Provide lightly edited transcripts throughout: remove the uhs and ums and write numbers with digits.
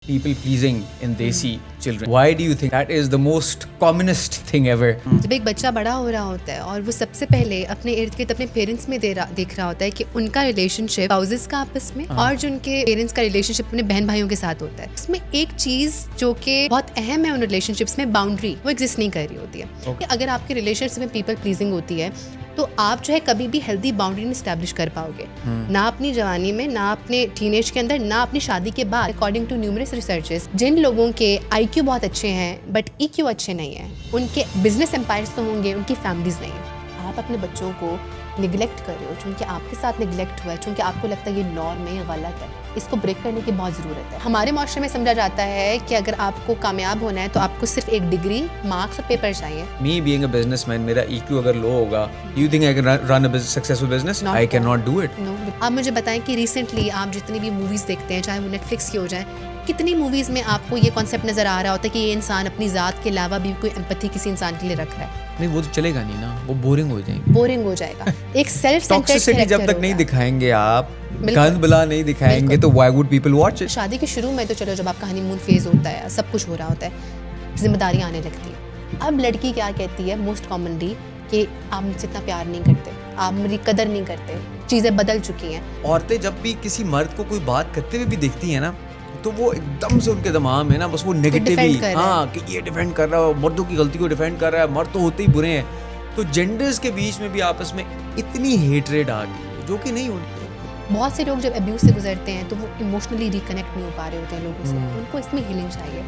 people pleasing in desi children. Why do you think that is the most commonest thing ever? جب ایک بچہ بڑا ہو رہا ہوتا ہے اور وہ سب سے پہلے اپنے ارد گرد اپنے پیرنٹس میں دیکھ رہا ہوتا ہے کہ ان کا ریلیشن شپ اسپاؤزز کا آپس میں اور جو ان کے پیرنٹس کا ریلیشن شپ اپنے بہن بھائیوں کے ساتھ ہوتا ہے، اس میں ایک چیز جو کہ بہت اہم ہے ان ریلیشن شپس میں، باؤنڈری، وہ ایگزسٹ نہیں کر رہی ہوتی ہے. کہ اگر آپ کے ریلیشن شپ میں پیپل پلیزنگ ہوتی ہے تو آپ جو ہے کبھی بھی ہیلدی باؤنڈری نہیں اسٹیبلش کر پاؤ گے، نہ اپنی جوانی میں، نہ اپنے ٹین ایج کے اندر، نہ اپنی شادی کے بعد. اکارڈنگ ٹو نیومرس ریسرچز، جن لوگوں کے آئی کیو بہت اچھے ہیں بٹ ای کیو اچھے نہیں ہیں، ان کے بزنس امپائرس تو ہوں گے، ان کی فیملیز نہیں ہیں. آپ اپنے بچوں کو نگلیکٹ کر رہے ہو چونکہ آپ کے ساتھ نگلیکٹ ہوا ہے، چونکہ آپ کو لگتا ہے یہ نارم ہے، یہ غلط ہے. اس کو بریک کرنے کی بہت ضرورت ہے. ہمارے معاشرے میں سمجھا جاتا ہے کہ اگر آپ کو کامیاب ہونا ہے تو آپ کو صرف ایک ڈگری، مارکس اور پیپر چاہیے. Me being a businessman, میرا EQ اگر لو ہوگا, do you think I can run a successful business? I cannot do it. No. آپ مجھے بتائیں کہ ریسنٹلی آپ جتنی بھی موویز دیکھتے ہیں، چاہے وہ نیٹ فلکس کی ہو جائیں، کتنی موویز میں آپ کو یہ کانسیپٹ نظر آ رہا ہوتا ہے کہ یہ انسان اپنی ذات کے علاوہ بھی کوئی ایمپتھی کسی انسان کے لیے رکھ رہا ہے؟ نہیں، وہ تو چلے گا نہیں نا، وہ بورنگ ہو جائیں گے. بورنگ ہو جائے گا. ایک سیلف ٹاکسیسٹی جب تک نہیں دکھائیں گے آپ، گند بلا نہیں دکھائیں گے تو why would people watch it? شادی کے شروع میں تو چلو جب آپ کا ہنی مون فیز ہوتا ہے، سب کچھ ہو رہا ہوتا ہے، ذمہ داریاں آنے لگتی ہیں. اب لڑکی کیا کہتی ہے موسٹ کامنلی کہ آپ مجھ سے اتنا پیار نہیں کرتے، آپ میری قدر نہیں کرتے، چیزیں بدل چکی ہیں. عورتیں جب بھی کسی مرد کو کوئی بات کرتے ہوئے بھی دیکھتی ہیں نا تو وہ ایک دم سے ان کے دماغ میں نا بس وہ نیگیٹیولی، ہاں کہ یہ ڈیفینڈ کر رہا ہے، مردوں کی غلطی کو ڈیفینڈ کر رہا ہے، مرد تو ہوتے ہی برے ہیں. تو جینڈرز کے بیچ میں بھی آپس میں اتنی ہیٹریڈ آ گئی ہے جو کہ نہیں ہونی چاہیے. بہت سے لوگ جب ابیوز سے گزرتے ہیں تو وہ ایموشنلی ریکنیکٹ نہیں ہو پا رہے ہوتے ہیں لوگوں سے. ان کو اس میں ہیلنگ چاہیے.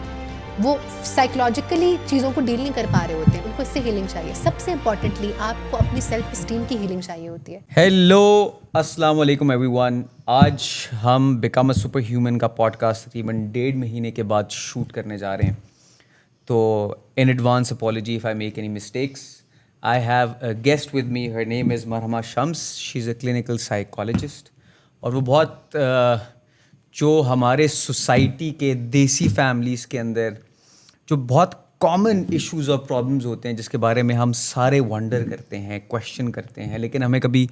وہ سائیکولوجیکلی چیزوں کو ڈیل نہیں کر پا رہے ہوتے ہیں، ان کو اس سے ہیلنگ چاہیے. سب سے امپورٹنٹلی آپ کو اپنی سیلف اسٹیم کی ہیلنگ چاہیے ہوتی ہے. ہیلو، السلام علیکم ایوری ون. آج ہم بیکم اے سپر ہیومن کا پوڈ کاسٹ تقریباً 1.5 مہینے کے بعد شوٹ کرنے جا رہے ہیں. تو in advance apology if I make any mistakes. I have a guest with me. Her name is Marhama Shams. She's a clinical psychologist. اور وہ بہت جو ہمارے سوسائٹی کے دیسی فیملیز کے اندر جو بہت کامن ایشوز اور پرابلمز ہوتے ہیں جس کے بارے میں ہم سارے ونڈر کرتے ہیں، کویشچن کرتے ہیں، لیکن ہمیں کبھی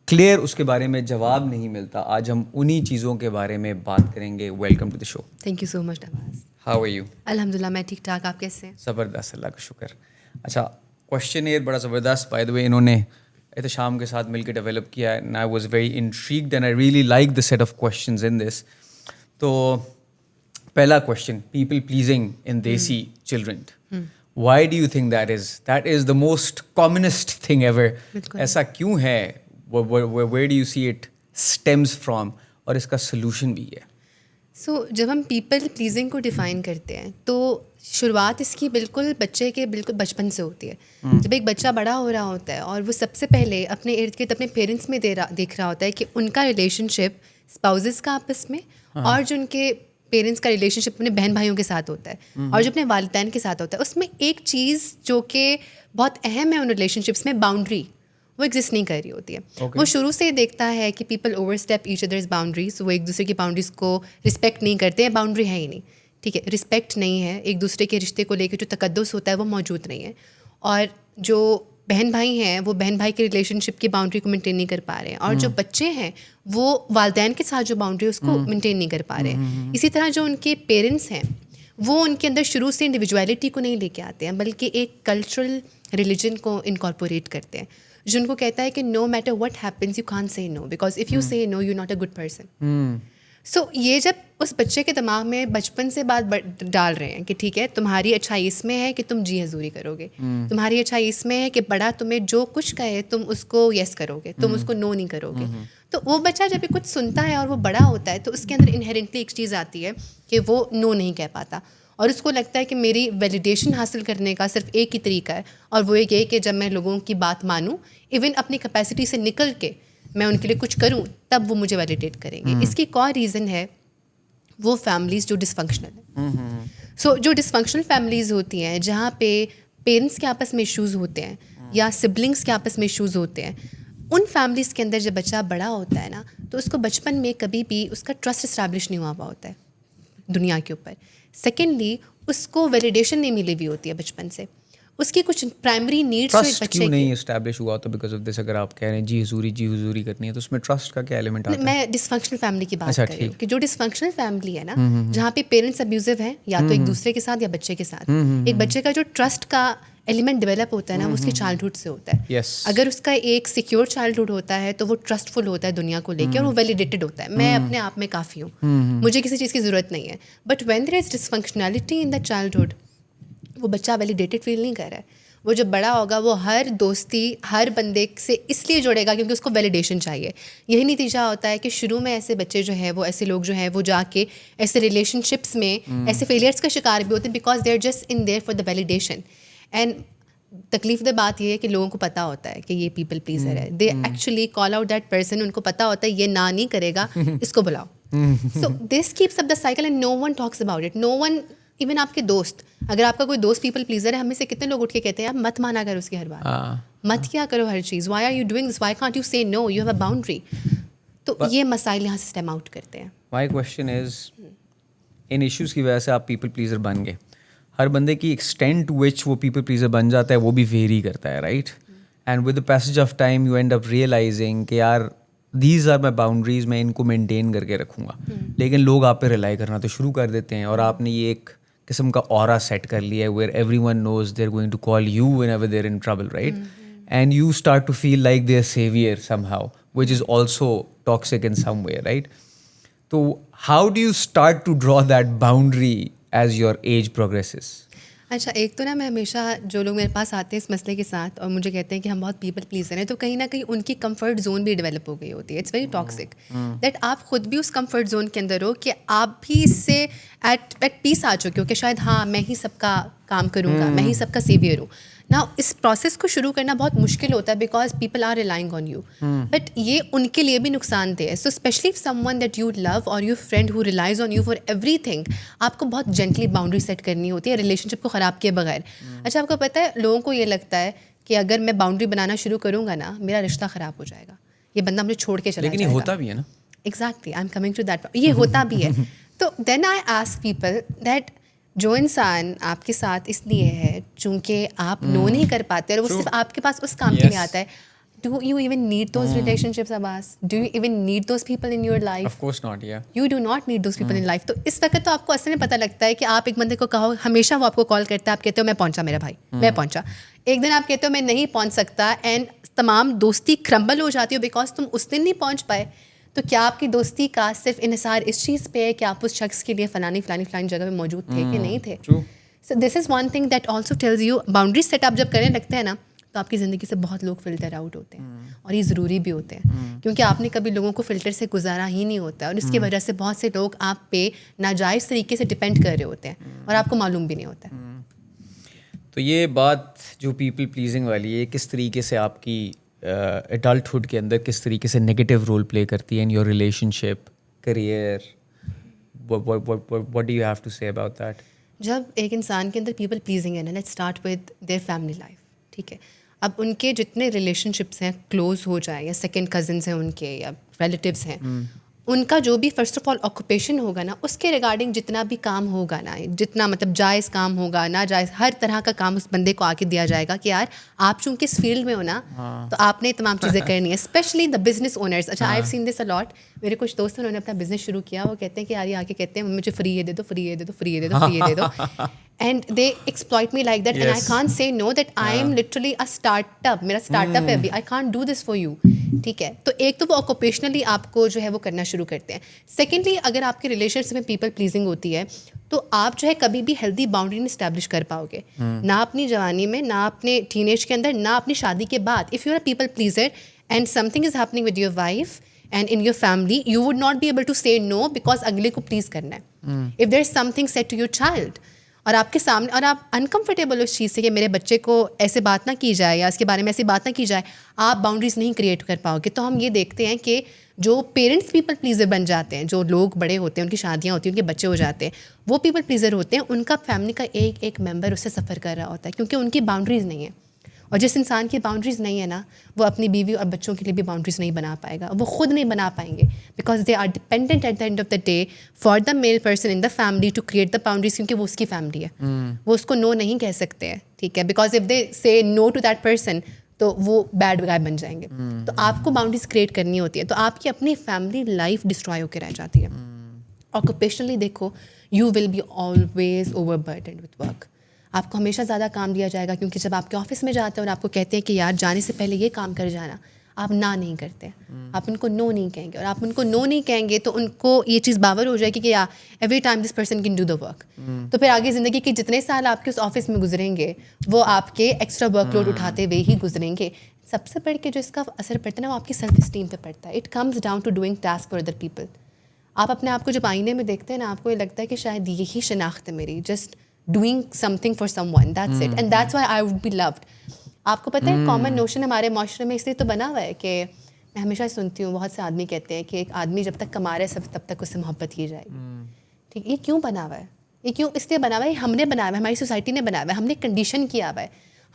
کلیئر اس کے بارے میں جواب نہیں ملتا. آج ہم انہی چیزوں کے بارے میں بات کریں گے. Welcome to the show. Thank you so much Nawaz. How are you? الحمدللہ میں ٹھیک ٹھاک. آپ کیسے ہیں؟ زبردست، اللہ کا شکر. اچھا، کویشچن ایئر بڑا زبردست بائی دا وے انہوں نے احتشام کے ساتھ مل کے ڈیولپ کیا ہے. And I was very intrigued and I really like the set of questions in this. تو پہلا question, people pleasing in desi children, why do you think that is the most commonest thing ever? ایسا کیوں ہے؟ Where do you see it stems from? اور اس کا solution بھی ہے. سو جب ہم پیپل پلیزنگ کو ڈیفائن کرتے ہیں تو شروعات اس کی بالکل بچے کے بالکل بچپن سے ہوتی ہے. جب ایک بچہ بڑا ہو رہا ہوتا ہے اور وہ سب سے پہلے اپنے ارد گرد اپنے پیرنٹس میں دیکھ رہا ہوتا ہے کہ ان کا ریلیشن شپ اسپاؤزز کا آپس میں اور جو ان کے پیرنٹس کا ریلیشن شپ اپنے بہن بھائیوں کے ساتھ ہوتا ہے اور جو اپنے والدین کے ساتھ ہوتا ہے، اس میں ایک چیز جو کہ بہت اہم ہے ان ریلیشن شپس میں، باؤنڈری، وہ ایگزسٹ نہیں کر رہی ہوتی ہے. وہ شروع سے دیکھتا ہے کہ people overstep each other's boundaries, وہ ایک دوسرے کی باؤنڈریز کو رسپیکٹ نہیں کرتے ہیں. باؤنڈری ہے ہی نہیں، ٹھیک ہے، رسپیکٹ نہیں ہے، ایک دوسرے کے رشتے کو لے کے جو تقدس ہوتا ہے وہ موجود نہیں ہے. اور جو بہن بھائی ہیں وہ بہن بھائی کے ریلیشن شپ کی باؤنڈری کو مینٹین نہیں کر پا رہے ہیں، اور جو بچے ہیں وہ والدین کے ساتھ جو باؤنڈری ہے اس کو مینٹین نہیں کر پا رہے ہیں. اسی طرح جو ان کے پیرنٹس ہیں وہ ان کے اندر شروع سے انڈیویجویلٹی کو نہیں لے کے آتے ہیں بلکہ ایک کلچرل ریلیجن کو انکارپوریٹ کرتے ہیں جن کو کہتا ہے کہ no matter what happens you can't say no, because if you say no you not a good person. So یہ جب اس بچے کے دماغ میں بچپن سے بات ڈال رہے ہیں کہ ٹھیک ہے تمہاری اچھائی اس میں ہے کہ تم جی حضوری کرو گے، تمہاری اچھائی اس میں ہے کہ بڑا تمہیں جو کچھ کہے تم اس کو یس کرو گے، تم اس کو نو نہیں کرو گے. تو وہ بچہ جب یہ کچھ سنتا ہے اور وہ بڑا ہوتا ہے تو اس کے اندر انہیرنٹلی ایک چیز آتی ہے کہ وہ نو نہیں کہہ پاتا، اور اس کو لگتا ہے کہ میری ویلیڈیشن حاصل کرنے کا صرف ایک ہی طریقہ ہے، اور وہ یہ کہ جب میں لوگوں کی بات مانوں، ایون اپنی کیپیسٹی سے نکل کے میں ان کے لیے کچھ کروں تب وہ مجھے ویلیڈیٹ کریں گے. اس کی ایک اور ریزن ہے وہ فیملیز جو ڈسفنکشنل ہیں. سو جو ڈسفنکشنل فیملیز ہوتی ہیں جہاں پہ پیرنٹس کے آپس میں ایشوز ہوتے ہیں یا سبلنگس کے آپس میں ایشوز ہوتے ہیں، ان فیملیز کے اندر جب بچہ بڑا ہوتا ہے نا تو اس کو بچپن میں کبھی بھی اس کا ٹرسٹ اسٹیبلش نہیں ہوا ہوا ہوتا ہے دنیا کے اوپر. سیکنڈلی اس کو ویلیڈیشن نہیں ملی ہوئی ہوتی ہے بچپن سے. اس کی کچھ پرائمری نیڈس ٹرسٹ بچے کیوں کی. نہیں اسٹیبلش ہوا ہوتا بیکاز آف دس؟ اگر آپ کہہ رہے ہیں جی حضوری کرنی ہے تو اس میں ٹرسٹ کا کیا ایلیمنٹ آتا ہے؟ میں ڈس فنکشنل فیملی کی بات کر رہی ہوں کہ جو ڈس فنکشنل فیملی ہے نا, جہاں پہ پیرنٹس ابیوزو ہیں یا تو ایک دوسرے کے ساتھ یا بچے کے ساتھ, ایک بچے کا جو ٹرسٹ کا ایلیمنٹ ڈیولپ ہوتا ہے نا, وہ اس کی چائلڈہڈ سے ہوتا ہے. اگر اس کا ایک سیکیور چائلڈہڈ ہوتا ہے تو وہ ٹرسٹفل ہوتا ہے دنیا کو لے کے, اور وہ ویلیڈیٹڈ ہوتا ہے, میں اپنے آپ میں کافی ہوں, مجھے کسی چیز کی ضرورت نہیں ہے. But when there is dysfunctionality in the childhood, وہ بچہ ویلیڈیٹڈ فیل نہیں کر رہا ہے. وہ جب بڑا ہوگا وہ ہر دوستی ہر بندے سے اس لیے جوڑے گا کیونکہ اس کو ویلیڈیشن چاہیے. یہی نتیجہ ہوتا ہے کہ شروع میں ایسے بچے جو ہیں وہ ایسے لوگ جو ہیں وہ جا کے ایسے ریلیشن شپس میں ایسے فیلیئرس کا شکار بھی ہوتے ہیں because they are just in there for the validation. And تکلیف دہ بات یہ ہے کہ لوگوں کو پتہ ہوتا ہے کہ یہ پیپل پلیزر ہے. They actually call out that person, ان کو پتہ ہوتا ہے یہ نہ نہیں کرے گا, اس کو بلاؤ. So this keeps up the cycle and no one talks about it. No one, even آپ کے دوست, اگر آپ کا کوئی دوست پیپل پلیزر ہے, ہم میں سے کتنے لوگ اٹھ کے کہتے ہیں آپ مت مانا کرو اس کی ہر بات, مت کیا کرو ہر چیز. Why are you doing this, why can't you say no, you have a boundary. تو یہ مسائل یہاں سے اسٹیم آؤٹ کرتے ہیں. My question is, in issues کی وجہ سے آپ پیپل پلیزر بن گئے. ہر بندے کی ایکسٹینٹ وچ وہ پیپل پلیزر بن جاتا ہے وہ بھی ویری کرتا ہے, right? And with the passage of time you end up realizing کہ یار دیز آر مائی باؤنڈریز, میں ان کو مینٹین کر کے رکھوں گا. لیکن لوگ آپ پہ ریلائی کرنا تو شروع کر دیتے ہیں, اور آپ نے یہ ایک قسم کا اورا سیٹ کر لیا ہے where everyone knows they are going to call you whenever they are in trouble, right? And you start to feel like they are saviour somehow, which is also toxic in some way, right? تو how do you start to draw that boundary as your age progresses? اچھا, ایک تو نا میں ہمیشہ جو لوگ میرے پاس آتے ہیں اس مسئلے کے ساتھ اور مجھے کہتے ہیں کہ ہم بہت پیپل پلیزر ہیں, تو کہیں نہ کہیں ان کی کمفرٹ زون بھی ڈیولپ ہو گئی ہوتی ہے. اٹس ویری ٹاکسک دیٹ آپ خود بھی اس کمفرٹ زون کے اندر ہو کہ آپ بھی اس سے ایٹ پیس آ چکے ہو کہ شاید ہاں میں ہی سب کا کام کروں گا, میں ہی سب کا سیویئر ہوں. نا اس پروسیس کو شروع کرنا بہت مشکل ہوتا ہے because people are relying on you, but یہ ان کے لیے بھی نقصان دہ ہے. So especially someone that you love اور your friend who relies on you for everything, آپ کو بہت جینٹلی باؤنڈری سیٹ کرنی ہوتی ہے ریلیشن شپ کو خراب کیے بغیر. اچھا, آپ کو پتہ ہے لوگوں کو یہ لگتا ہے کہ اگر میں باؤنڈری بنانا شروع کروں گا نا میرا رشتہ خراب ہو جائے گا, یہ بندہ مجھے چھوڑ کے چلا جائے گا. لیکن یہ ہوتا بھی ہے نا. Exactly, I am coming to that, یہ ہوتا بھی ہے. تو then I ask people that جو انسان آپ کے ساتھ اس لیے ہے چونکہ آپ نو نہیں کر پاتے اور وہ صرف آپ کے پاس اس کام کے لیے آتا ہے, do you even need those relationships Abbas? Do you even need those people in your life? Of course not, یا you do not need those people in life. تو اس وقت تو آپ کو اصل میں پتہ لگتا ہے کہ آپ ایک بندے کو کہو, ہمیشہ وہ آپ کو کال کرتا ہے, آپ کہتے ہو میں پہنچا میرا بھائی, میں پہنچا. ایک دن آپ کہتے ہو میں نہیں پہنچ سکتا, اینڈ تمام دوستی کرمبل ہو جاتی ہو بیکاز تم اس دن نہیں پہنچ پائے. تو کیا آپ کی دوستی کا صرف انحصار اس چیز پہ ہے کہ آپ اس شخص کے لیے فلانی جگہ پہ موجود تھے کہ نہیں تھے؟ So this is one thing that also tells you, boundary set آپ جب کرنے لگتے ہیں نا تو آپ کی زندگی سے بہت لوگ فلٹر آؤٹ ہوتے ہیں, اور یہ ضروری بھی ہوتے ہیں کیونکہ آپ نے کبھی لوگوں کو فلٹر سے گزارا ہی نہیں ہوتا, اور اس کی وجہ سے بہت سے لوگ آپ پہ ناجائز طریقے سے ڈپینڈ کر رہے ہوتے ہیں اور آپ کو معلوم بھی نہیں ہوتا ہے. تو یہ بات جو پیپل پلیزنگ والی ہے کس طریقے سے آپ کی ایڈلٹہڈ کے اندر کس طریقے سے نگیٹو رول پلے کرتی ہے in your relationship, career, what do you have to say about that? جب ایک انسان کے اندر پیپل پلیزنگ ہے نا, let's start with their family life, ٹھیک ہے. اب ان کے جتنے ریلیشن شپس ہیں کلوز ہو جائیں یا سیکنڈ کزنس ہیں ان کے یا ریلیٹیوس ہیں, ان کا جو بھی فرسٹ آف آل آکوپیشن ہوگا نا اس کے ریگارڈنگ جتنا بھی کام ہوگا نا, جتنا مطلب جائز کام ہوگا ناجائز ہر طرح کا کام اس بندے کو آ کے دیا جائے گا کہ یار آپ چونکہ اس فیلڈ میں ہو نا تو آپ نے تمام چیزیں کرنی ہے, اسپیشلی دا بزنس اونرس. اچھا, I have seen this allot. میرے کچھ دوست انہوں نے اپنا بزنس شروع کیا, وہ کہتے ہیں کہ یار یہ آ کے کہتے ہیں مجھے فری یہ دے دو, فری یہ دے دو, فری یہ دے دو, فری یہ دے دو, and they exploit me like that, and I can't say no that I am literally a startup, میرا اسٹارٹ اپ ہے ابھی, I can't do this for you, ٹھیک ہے. تو ایک تو وہ آکوپیشنلی آپ کو جو ہے وہ کرنا شروع کرتے ہیں. سیکنڈلی, اگر آپ کے ریلیشنس میں پیپل پلیزنگ ہوتی ہے تو آپ جو ہے کبھی بھی ہیلدی باؤنڈری نہیں اسٹیبلش کر پاؤ گے, نہ اپنی جوانی میں, نہ اپنے ٹین ایج کے اندر, نہ اپنی شادی کے بعد. If you are a people pleaser and something is happening with your wife and in your family, you would not be able to say no because اگلے کو پلیز کرنا ہے. If there is something set to your child اور آپ کے سامنے, اور آپ انکمفرٹیبل اس چیز سے کہ میرے بچے کو ایسے بات نہ کی جائے یا اس کے بارے میں ایسی بات نہ کی جائے, آپ باؤنڈریز نہیں کریٹ کر پاؤ گے. تو ہم یہ دیکھتے ہیں کہ جو پیرنٹس پیپل پلیزر بن جاتے ہیں, جو لوگ بڑے ہوتے ہیں, ان کی شادیاں ہوتی ہیں, ان کے بچے ہو جاتے ہیں, وہ پیپل پلیزر ہوتے ہیں, ان کا فیملی کا ایک ایک ممبر اس سے سفر کر رہا ہوتا ہے کیونکہ ان کی باؤنڈریز نہیں ہیں. اور جس انسان کی باؤنڈریز نہیں ہے نا, وہ اپنی بیوی اور بچوں کے لیے بھی باؤنڈریز نہیں بنا پائے گا, وہ خود نہیں بنا پائیں گے, because they are dependent at the end of the day for the male person in the family to create the boundaries, کیونکہ وہ اس کی فیملی ہے, وہ اس کو نو نہیں کہہ سکتے ہیں, ٹھیک ہے, بیکاز اف دے سے نو ٹو دیٹ پرسن تو وہ بیڈ گائے بن جائیں گے. تو آپ کو باؤنڈریز کریٹ کرنی ہوتی ہے, تو آپ کی اپنی فیملی لائف ڈسٹرائے ہو کے رہ جاتی ہے. آکوپیشنلی دیکھو, you will be always overburdened with work. آپ کو ہمیشہ زیادہ کام دیا جائے گا, کیونکہ جب آپ کے آفس میں جاتے ہیں اور آپ کو کہتے ہیں کہ یار جانے سے پہلے یہ کام کر جانا, آپ نہ نہیں کرتے, آپ ان کو نو نہیں کہیں گے, اور آپ ان کو نو نہیں کہیں گے تو ان کو یہ چیز باور ہو جائے گی کہ یا every time this person can do the work. تو پھر آگے زندگی کے جتنے سال آپ کے اس آفس میں گزریں گے وہ آپ کے ایکسٹرا ورک لوڈ اٹھاتے ہوئے ہی گزریں گے. سب سے بڑھ کے جو اس کا اثر پڑتا ہے نا, وہ آپ کی سیلف اسٹیم پہ پڑتا ہے. It comes down to doing task for other people. آپ اپنے آپ کو جب آئینے میں دیکھتے ہیں نا, آپ کو یہ لگتا ہے کہ شاید یہی شناخت ہے میری, just doing something for someone, that's it, and that's why I would be loved. آپ کو پتہ ہے کامن نوشن ہمارے معاشرے میں اس لیے تو بنا ہوا ہے کہ میں ہمیشہ سنتی ہوں, بہت سے آدمی کہتے ہیں کہ ایک آدمی جب تک کما رہا ہے تب تک اس سے محبت کی جائے گی. ٹھیک, یہ کیوں بنا ہوا ہے؟ یہ کیوں اس لیے بنا ہوا ہے, ہم نے بنایا ہوا ہے, ہماری سوسائٹی نے بنایا ہوا ہے, ہم نے کنڈیشن کیا ہوا ہے.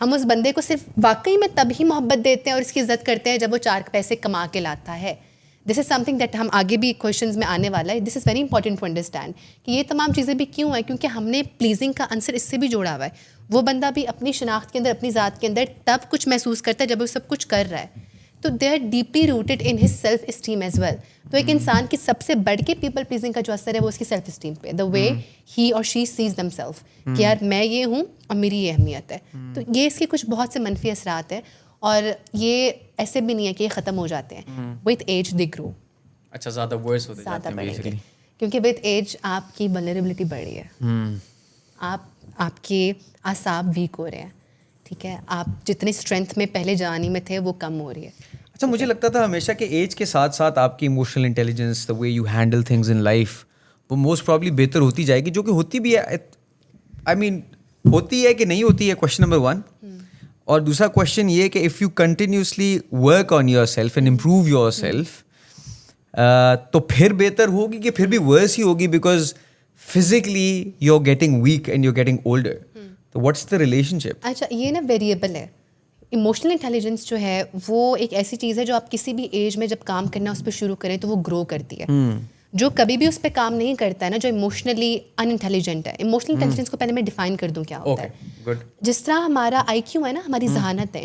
ہم اس بندے کو صرف واقعی میں تب ہی محبت دیتے ہیں اور اس کی عزت کرتے ہیں جب وہ 4 پیسے کما کے لاتا ہے. This is some thing that ہم آگے بھی کویشچنز میں آنے والا ہے. This is very important to understand کہ یہ تمام چیزیں بھی کیوں ہیں, کیونکہ ہم نے پلیزنگ کا عنصر اس سے بھی جوڑا ہوا ہے. وہ بندہ بھی اپنی شناخت کے اندر, اپنی ذات کے اندر تب کچھ محسوس کرتا ہے جب وہ سب کچھ کر رہا ہے. تو they are deeply rooted in his self esteem as well. تو ایک انسان کی سب سے بڑھ کے پیپل پلیزنگ کا جو اثر ہے وہ اس کی سیلف اسٹیم پہ, دا وے ہی اور شی سیز دم سیلف, کہ یار میں یہ ہوں اور میری یہ اہمیت ہے. تو یہ اس کے کچھ بہت سے منفی اثرات ہیں, اور یہ ایسے بھی نہیں ہے کہ یہ ختم ہو جاتے ہیں. وتھ ایج دے گرو. اچھا, زیادہ ورس ہوتے جاتے ہیں بیسیکلی, کیونکہ وتھ ایج آپ کی ولنریبلٹی بڑھ رہی ہے, آپ کے اعصاب ویک ہو رہے ہیں, ٹھیک ہے, آپ جتنی اسٹرینتھ میں پہلے جوانی میں تھے وہ کم ہو رہی ہے. اچھا, مجھے لگتا تھا ہمیشہ کہ ایج کے ساتھ ساتھ آپ کی emotional intelligence, the way you handle things in life, وہ موسٹ پرابلی بہتر ہوتی جائے گی, جو کہ ہوتی بھی ہے. آئی مین ہوتی ہے کہ نہیں ہوتی ہے, کویشچن نمبر 1. اور دوسرا کویشچن یہ کہ if you continuously work on your self and improve your self, تو پھر بہتر ہوگی کہ پھر بھی ورس ہی ہوگی, because physically you are getting weak and you are getting older. تو واٹس دا ریلیشن شپ؟ اچھا, یہ نا ویریبل ہے. ایموشنل انٹیلیجنس جو ہے وہ ایک ایسی چیز ہے جو آپ کسی بھی ایج میں جب کام کرنا اس پہ شروع کریں تو وہ گرو کرتی ہے. جو کبھی بھی اس پہ کام نہیں کرتا ہے نا, جو ایموشنلی ان انٹیلیجنٹ ہے. ایموشنل انٹیلیجنس کو پہلے میں ڈیفائن کر دوں کیا ہوتا ہے. جس طرح ہمارا آئی کیو ہے نا, ہماری ذہانت ہے,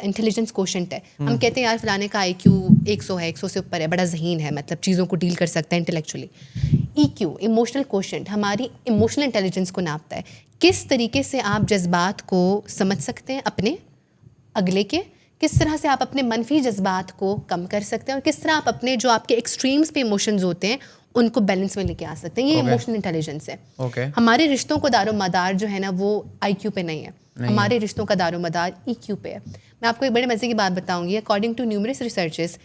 انٹیلیجنس کوشنٹ ہے. ہم کہتے ہیں یار فلانے کا آئی کیو 100 ہے, 100 سے اوپر ہے, بڑا ذہین ہے, مطلب چیزوں کو ڈیل کر سکتا ہے انٹلیکچولی. ای کیو, ایموشنل کوشنٹ, ہماری ایموشنل انٹیلیجنس کو ناپتا ہے. کس طریقے سے آپ جذبات کو سمجھ سکتے ہیں اپنے اگلے کے, کس طرح سے آپ اپنے منفی جذبات کو کم کر سکتے ہیں, اور کس طرح آپ اپنے جو آپ کے ایکسٹریمز پہ ایموشنز ہوتے ہیں ان کو بیلنس میں لے کے آ سکتے ہیں. یہ ایموشنل انٹیلیجنس ہے. ہمارے رشتوں کو دار و مدار جو ہے نا وہ آئی کیو پہ نہیں ہے, ہمارے رشتوں کا دار و مدار ای کیو پہ ہے. میں آپ کو ایک بڑے مزے کی بات بتاؤں گی. اکارڈنگ ٹو نیومرس ریسرچز,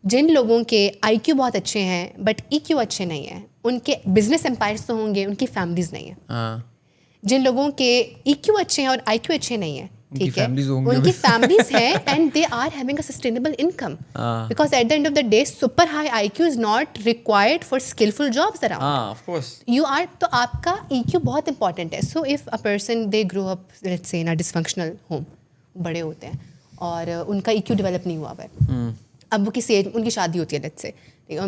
جن لوگوں کے آئی کیو بہت اچھے ہیں بٹ ای کیو اچھے نہیں ہیں, ان کے بزنس امپائرس تو ہوں گے, ان کی فیملیز نہیں ہیں. جن لوگوں کے ای کیو اچھے ہیں اور آئی کیو اچھے نہیں ہیں, ٹھیک ہے, ان کی فیملیز ہیں and they are having a sustainable income, because at the end of the day super high I Q is not required for skillful jobs around you are. تو آپ کا ای کیو بہت امپورٹنٹ ہے. So if a person they grow up let's say in a dysfunctional home, بڑے ہوتے ہیں اور ان کا ای کیو ڈیولپ نہیں ہوا ہوا ہے. اب وہ کسی ایج, ان کی شادی ہوتی ہے لیٹس سے,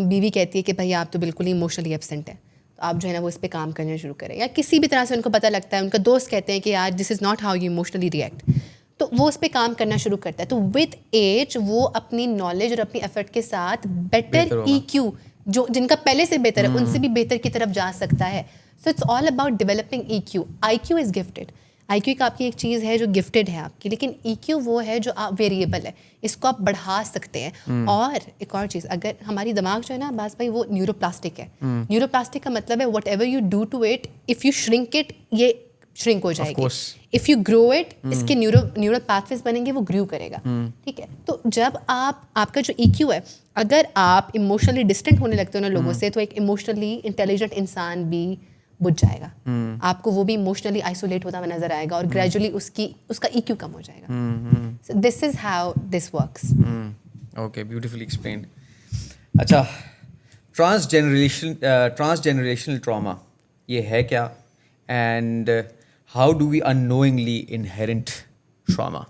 بیوی کہتی ہے کہ بھائی آپ تو بالکل ہی ایموشنلی ایبسینٹ ہیں, تو آپ جو ہے نا وہ اس پہ کام کرنا شروع کریں. یا کسی بھی طرح سے ان کو پتہ لگتا ہے, ان کا دوست کہتے ہیں کہ یار this is not how you emotionally react, تو وہ اس پہ کام کرنا شروع کرتا ہے. تو وتھ ایج وہ اپنی نالج اور اپنی ایفرٹ کے ساتھ بیٹر ای کیو, جو جن کا پہلے سے بہتر ہے, ان سے بھی بہتر کی طرف جا سکتا ہے. So it's all about developing E Q. I Q is gifted. I Q آپ کی ایک چیز ہے جو گفٹیڈ ہے آپ کی, لیکن ای کیو وہ ہے جو آپ ویریبل ہے, اس کو آپ بڑھا سکتے ہیں. اور ایک اور چیز, اگر ہماری دماغ جو ہے نا باز بھائی وہ نیورو پلاسٹک ہے. نیورو پلاسٹک کا مطلب ہے whatever you do to it, if you shrink it یہ شرنک ہو جائے گی, اف یو گرو اٹ اس کے نیورل پاتھویز بنیں گے, وہ گرو کرے گا. ٹھیک ہے, تو جب آپ کا جو ای کیو ہے, اگر آپ ایموشنلی ڈسٹنٹ ہونے لگتے ہو نا لوگوں سے, تو ایک ایموشنلی انٹیلیجنٹ انسان بھی بجھ جائے گا. آپ کو وہ بھی ایموشنلی آئسولیٹ ہوتا ہوا نظر آئے گا, اور گریجولی اس کا ای کیو کم ہو جائے گا. This is how this works. Okay, beautifully explained. اچھا, ٹرانس جنریشنل ٹراما یہ ہے کیا, and how do we unknowingly inherent trauma?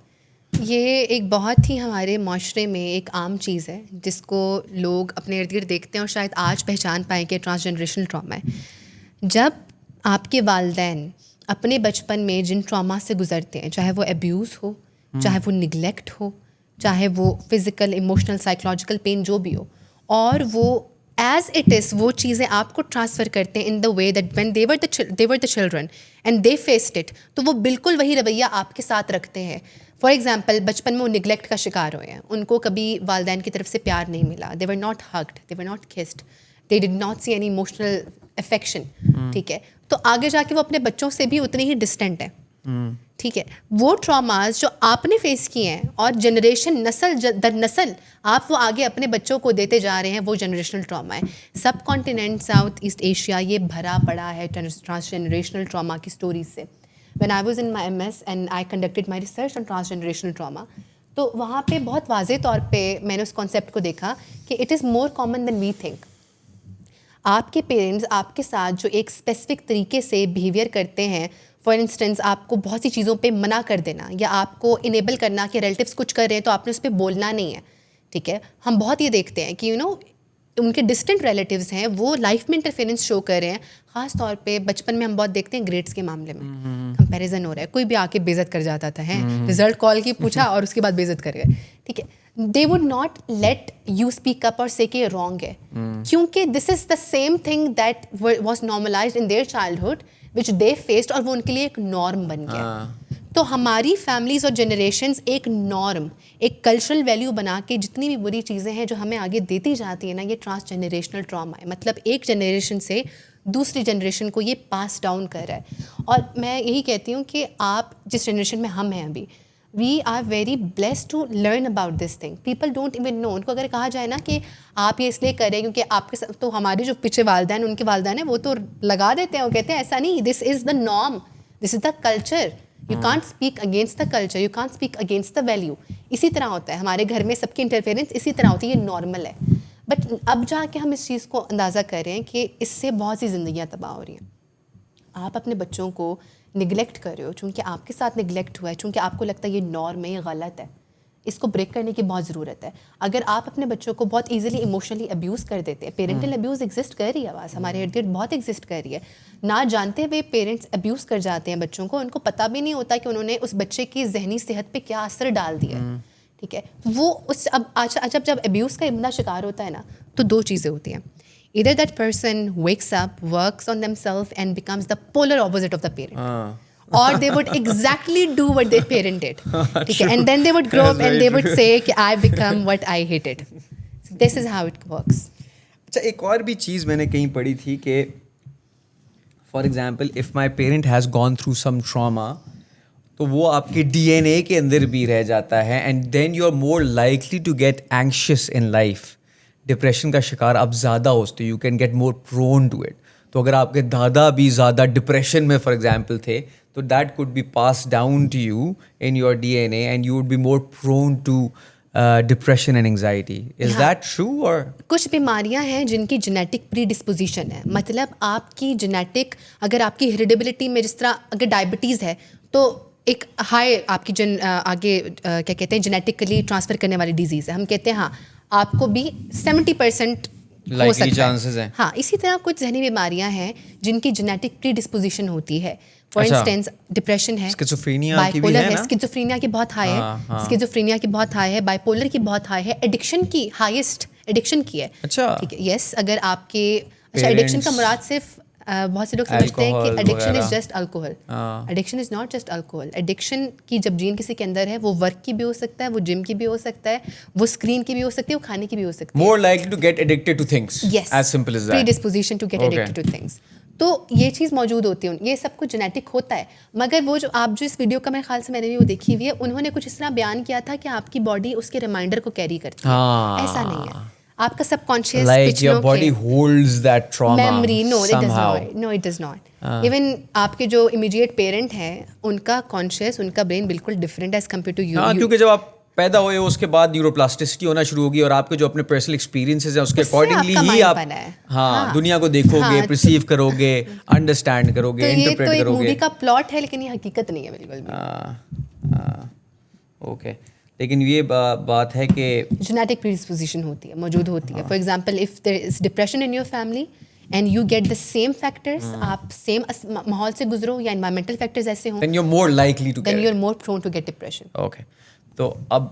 یہ ایک بہت ہی ہمارے معاشرے میں ایک عام چیز ہے جس کو لوگ اپنے ارد گرد دیکھتے ہیں اور شاید آج پہچان پائیں کہ ٹرانس جنریشنل ٹراما ہے. جب آپ کے والدین اپنے بچپن میں جن ٹراما سے گزرتے ہیں, چاہے وہ ابیوز ہو, چاہے وہ نگلیکٹ ہو, چاہے وہ فزیکل, ایموشنل, سائیکولوجیکل پین جو بھی ہو, اور وہ ایز اٹ از وہ چیزیں آپ کو ٹرانسفر کرتے ہیں in the way that when they were the children and they faced it, تو وہ بالکل وہی رویہ آپ کے ساتھ رکھتے ہیں. فار ایگزامپل, بچپن میں وہ نگلیکٹ کا شکار ہوئے ہیں, ان کو کبھی والدین کی طرف سے پیار نہیں ملا, they were not hugged, they were not kissed, they did not see any emotional affection, ٹھیک ہے, تو آگے جا کے وہ اپنے بچوں سے بھی اتنے ہی ڈسٹینٹ ہیں, ٹھیک ہے. وہ ٹراماز جو آپ نے فیس کیے ہیں اور جنریشن نسل در نسل آپ وہ آگے اپنے بچوں کو دیتے جا رہے ہیں, وہ جنریشنل ٹراما ہے. سب کانٹیننٹ ساؤتھ ایسٹ ایشیا یہ بھرا پڑا ہے ٹرانس جنریشنل ٹراما کی اسٹوریز سے. When I was in my MS and I conducted my research on transgenerational trauma, تو وہاں پہ بہت واضح طور پہ میں نے اس کانسیپٹ کو دیکھا کہ it is more common than we think. آپ کے پیرنٹس آپ کے ساتھ جو ایک اسپیسیفک طریقے سے بیہیویئر کرتے ہیں, فار انسٹنس آپ کو بہت سی چیزوں پہ منع کر دینا یا آپ کو انیبل کرنا کہ ریلیٹیوس کچھ کر رہے ہیں تو آپ نے اس پہ بولنا نہیں ہے, ٹھیک ہے. ہم بہت یہ دیکھتے ہیں کہ ان کے ڈسٹنٹ ریلیٹیوز ہیں وہ لائف میں انٹرفیئرنس شو کر رہے ہیں. خاص طور پہ بچپن میں ہم بہت دیکھتے ہیں گریڈس کے معاملے میں کمپیریزن ہو رہا ہے, کوئی بھی آ کے بے عزت کر جاتا تھا, ہے رزلٹ کال کی پوچھا اور اس کے بعد بے عزت کر گئے, ٹھیک ہے. They would not let you speak up اور سے کہ یہ رانگ ہے, کیونکہ this is the same thing that was normalised in their childhood which they faced, اور وہ ان کے لیے ایک نارم بن گیا. تو ہماری فیملیز اور جنریشنز ایک نارم, ایک کلچرل ویلیو بنا کے جتنی بھی بری چیزیں ہیں جو ہمیں آگے دیتی جاتی ہیں نا, یہ ٹرانس جنریشنل ٹراما ہے. مطلب ایک جنریشن سے دوسری جنریشن کو یہ پاس ڈاؤن کر رہا ہے. اور میں یہی کہتی ہوں کہ آپ جس جنریشن میں ہم ہیں ابھی, we are very blessed to learn about this thing. People don't even know. ان کو اگر کہا جائے نا کہ آپ یہ اس لیے کریں کیونکہ آپ کے ساتھ, تو ہمارے جو پیچھے والدین ان کے والدین ہیں وہ تو لگا دیتے ہیں, وہ کہتے ہیں ایسا نہیں, this is the norm, this is the culture. You can't speak against the culture, you can't speak against the value. اسی طرح ہوتا ہے ہمارے گھر میں, سب کی انٹرفیئرنس اسی طرح ہوتی ہے, یہ نارمل ہے. بٹ اب جا کے ہم اس چیز کو اندازہ کر رہے ہیں کہ اس سے بہت سی زندگیاں تباہ ہو رہی ہیں. آپ اپنے بچوں کو نگلیکٹ کر رہے ہو چونکہ آپ کے ساتھ نگلیکٹ ہوا ہے, چونکہ آپ کو لگتا ہے یہ نارم ہے, یہ غلط ہے. اس کو بریک کرنے کی بہت ضرورت ہے. اگر آپ اپنے بچوں کو بہت ایزیلی ایموشنلی ابیوز کر دیتے ہیں, پیرنٹل ابیوز ایگزسٹ کر رہی ہے, آواز ہمارے ارد گرد بہت ایگزسٹ کر رہی ہے, نہ جانتے ہوئے پیرنٹس ابیوز کر جاتے ہیں بچوں کو, ان کو پتہ بھی نہیں ہوتا کہ انہوں نے اس بچے کی ذہنی صحت پہ کیا اثر ڈال دیا ہے, ٹھیک ہے. وہ اس جب ابیوز کا بندہ شکار ہوتا ہے نا, تو دو چیزیں ہوتی ہیں. Either that person wakes up, works on themselves and becomes the polar opposite of the parent. Or they would exactly do what their parent did. Okay? And then they would grow up and they would say کہ I become what I hated. So this is how it works. اچھا, ایک اور بھی چیز میں نے کہیں پڑھی تھی کہ for example if my parent has gone through some trauma, تو وہ آپ کے ڈی این اے کے اندر بھی رہ جاتا ہے, and then you are more likely to get anxious in life. Depression کا شکار آپ زیادہ ہوتے, you can get more prone to it. تو اگر آپ کے دادا بھی زیادہ ڈپریشن میں فار ایگزامپل تھے, تو that could be pass down to you in your D N A and you would be more prone to depression and anxiety. Is that true? اور کچھ بیماریاں ہیں جن کی جینیٹک پری ڈسپوزیشن ہے, مطلب آپ کی جینیٹک, اگر آپ کی ہیریڈیبلٹی میں, جس طرح اگر ڈائبٹیز ہے تو ایک ہائی آپ کی آگے کیا کہتے ہیں جینیٹکلی ٹرانسفر کرنے والی ڈیزیز ہے, ہم کہتے ہیں ہاں آپ کو بھی 70% ہو سکتا ہے. ہاں, اسی طرح کچھ ذہنی بیماریاں ہیں جن کی جینیٹک پری ڈسپوزیشن ہوتی ہے. فار انسٹنس ڈپریشن ہے, بائیپولر ہے, اسکیزوفرینیا کی بہت ہائی ہے, اسکیزوفرینیا کی بہت ہائی ہے, بائیپولر کی بہت ہائی ہے, ایڈکشن کی ہائیسٹ ایڈکشن کی ہے. ٹھیک ہے, یس. اگر آپ کے اچھا ایڈکشن کا مراد صرف بہت سے لوگ سمجھتے ہیں کہ addiction is just alcohol. Addiction is not just alcohol. Addiction کی جب جین کسی کے اندر ہے, وہ ورک کی بھی ہو سکتا ہے, وہ جم کی بھی ہو سکتا ہے, وہ اسکرین کی بھی ہو سکتی ہے, وہ کھانے کی بھی ہو سکتی ہے. more likely to get addicted to things. Yes. As simple as that. Predisposition to get addicted to things. تو یہ چیز موجود ہوتی ہے, یہ سب کچھ جینیٹک ہوتا ہے. مگر وہ جو آپ جو اس ویڈیو کا میرے خیال سے میں نے بھی وہ دیکھی ہوئی ہے, انہوں نے کچھ اس طرح بیان کیا تھا کہ آپ کی باڈی اس کے ریمائنڈر کو کیری کرتی ہے. ایسا نہیں ہے. آپ کا سب conscious like your body holds that trauma memory. No, somehow. it does not. Even آپ کے جو امیڈیٹ پیرنٹ ہیں, ان کا کانشیس, ان کا برین بالکل different as compare to you. ہاں, کیونکہ جب آپ پیدا ہوئے ہو اس کے بعد نیوروپلاسٹسٹی ہونا شروع ہوگی, اور آپ کے جو اپنے پرسنل ایکسپیرینسز ہیں اس کے اکارڈنگلی ہی آپ ہاں دنیا کو دیکھو گے, پرسیو کرو گے, انڈرسٹینڈ کرو گے, انٹرپریٹ کرو گے. مووی کا پلاٹ ہے لیکن یہ حقیقت نہیں ہے بالکل بھی. اوکے, لیکن یہ بات ہے کہ جینیٹک پریڈسپوزیشن ہوتی ہے, موجود ہوتی ہے. For example if there is depression in your family and you get the same factors, آپ سیم ماحول سے گزرو یا انوائرمنٹل فیکٹرز ایسے ہوں, then you're more likely to then get you're more prone to get depression. Okay, تو اب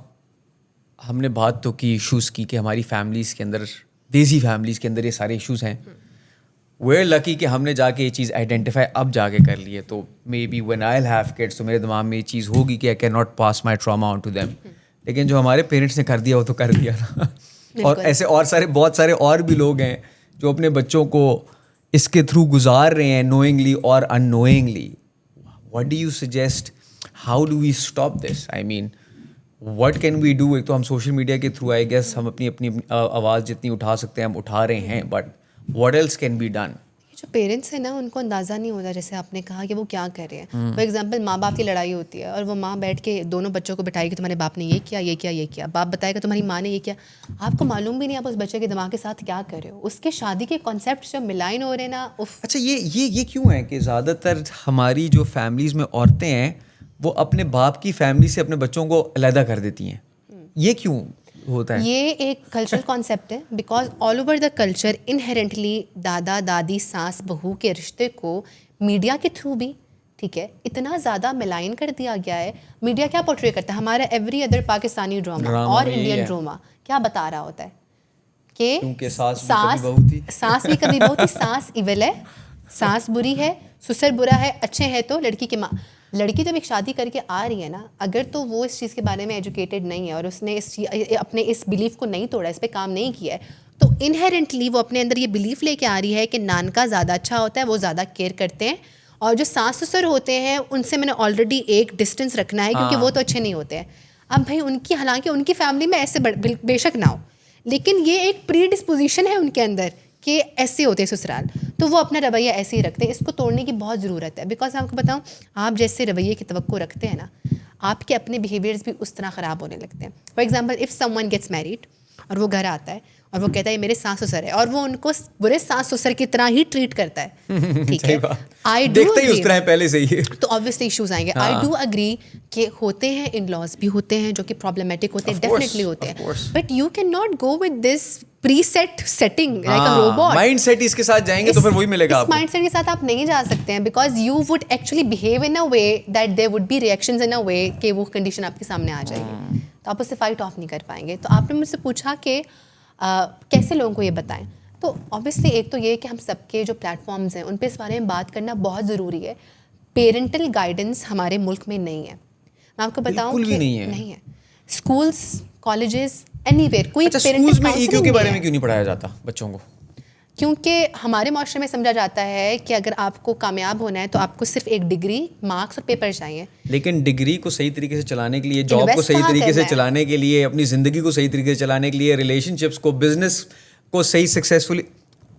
ہم نے بات تو کی ایشوز کی کہ ہماری فیملیز کے اندر, دیسی فیملیز کے اندر یہ سارے ایشوز ہیں. ویئر لکی کہ ہم نے جا کے یہ چیز آئیڈینٹیفائی اب جا کے کر لی ہے. تو maybe when I have kids تو میرے دماغ میں یہ چیز ہوگی کہ I can not pass my trauma on to them. لیکن جو ہمارے پیرنٹس نے کر دیا وہ تو کر دیا نا. اور ایسے اور سارے بہت سارے اور بھی لوگ ہیں جو اپنے بچوں کو اس کے تھرو گزار رہے ہیں, نوئنگلی اور unknowingly. What do you suggest, how do we stop this? I mean what can we do? ایک تو ہم سوشل میڈیا کے تھرو آئی گیس ہم اپنی آواز جتنی اٹھا سکتے ہیں ہم اٹھا رہے ہیں, but what else can be done? جو پیرنٹس ہیں نا ان کو اندازہ نہیں ہوتا, جیسے آپ نے کہا کہ وہ کیا کر رہے ہیں. فار ایگزامپل ماں باپ کی لڑائی ہوتی ہے اور وہ ماں بیٹھ کے دونوں بچوں کو بٹھائے کہ تمہارے باپ نے یہ کیا یہ کیا یہ کیا, باپ بتائے گا تمہاری ماں نے یہ کیا. آپ کو معلوم بھی نہیں آپ اس بچے کے دماغ کے ساتھ کیا کر رہے ہو. اس کے شادی کے کانسیپٹ جو ملائن ہو رہے ہیں نا. اچھا, یہ کیوں ہے کہ زیادہ تر ہماری جو فیملیز میں عورتیں ہیں وہ اپنے باپ کی فیملی سے اپنے بچوں کو علیحدہ کر دیتی ہیں؟ یہ کیوں ہوتا ہے؟ یہ ایک کلچرل کانسیپٹ ہے, because all over the culture inherently دادا دادی ساس بہو کے رشتے کو میڈیا کے تھرو بھی ٹھیک ہے اتنا زیادہ ملائن کر دیا گیا ہے. میڈیا کیا پورٹری کرتا ہے؟ ہمارا ایوری ادر پاکستانی ڈراما اور انڈین ڈراما کیا بتا رہا ہوتا ہے کہ ساس بھی کبھی بہو تھی, ساس ایول ہے, ساس بری ہے, سسر برا ہے, اچھے ہیں تو لڑکی کی ماں. لڑکی جب ایک شادی کر کے آ رہی ہے نا, اگر تو وہ اس چیز کے بارے میں ایجوکیٹڈ نہیں ہے اور اس نے اپنے اس بلیف کو نہیں توڑا, اس پہ کام نہیں کیا ہے, تو انہیرنٹلی وہ اپنے اندر یہ بلیف لے کے آ رہی ہے کہ نانکا زیادہ اچھا ہوتا ہے, وہ زیادہ کیئر کرتے ہیں, اور جو ساس سسر ہوتے ہیں ان سے میں نے آلریڈی ایک ڈسٹینس رکھنا ہے کیونکہ وہ تو اچھے نہیں ہوتے ہیں. اب بھائی ان کی, حالانکہ ان کی فیملی میں ایسے بے شک نہ ہو, لیکن یہ ایک پری ڈسپوزیشن ہے ان کے اندر کہ ایسے ہوتے ہیں سسرال, تو وہ اپنا رویہ ایسے ہی رکھتے ہیں. اس کو توڑنے کی بہت ضرورت ہے, بیکاز آپ کو بتاؤں, آپ جیسے رویے کی توقع رکھتے ہیں نا, آپ کے اپنے بیہیویئرز بھی اس طرح خراب ہونے لگتے ہیں. For example if some one gets married اور وہ گھر آتا ہے اور وہ کہتا ہے میرے ساس سسر ہے, اور وہ ان کو برے ساس سسر کی طرح ہی ٹریٹ کرتا ہے, ٹھیک ہے, آئی ڈو اگری, پہلے سے ہی تو obviously ایشوز آئیں گے. آئی ڈو اگری کہ ہوتے ہیں, ان لاز بھی ہوتے ہیں جو کہ پرابلمٹک ہوتے ہیں, ڈیفینیٹلی ہوتے ہیں, but you can not go with this preset setting like a robot. Mindset اس کے ساتھ جائیں گے تو پھر وہی ملے گا آپ کو. مائنڈ سیٹ کے ساتھ آپ نہیں جا سکتے ہیں, because you would actually behave in a way that there would be reactions in a way کہ وہ کنڈیشن آپ کے سامنے آ جائے گی, تو آپ اس سے فائٹ آف نہیں کر پائیں گے. تو آپ نے مجھ سے پوچھا کہ کیسے لوگوں کو یہ بتائیں, تو obviously ایک تو یہ کہ ہم سب کے جو پلیٹ فارمز ہیں ان پہ اس بارے میں بات کرنا بہت ضروری ہے. پیرنٹل گائیڈنس ہمارے ملک میں نہیں ہے, میں آپ کو بتاؤں کہ نہیں ہے. اسکولس, کالجز, اینی ویئر کوئی اسکولز میں EQ کے بارے میں کیوں نہیں پڑھایا جاتا بچوں کو؟ کیونکہ ہمارے معاشرے میں سمجھا جاتا ہے کہ اگر آپ کو کامیاب ہونا ہے تو آپ کو صرف ایک ڈگری, مارکس اور پیپر چاہیے. لیکن ڈگری کو صحیح طریقے سے چلانے کے لیے, جاب کو صحیح طریقے سے چلانے کے لیے, اپنی زندگی کو صحیح طریقے سے چلانے کے لیے, ریلیشن شپس کو, بزنس کو صحیح successfully,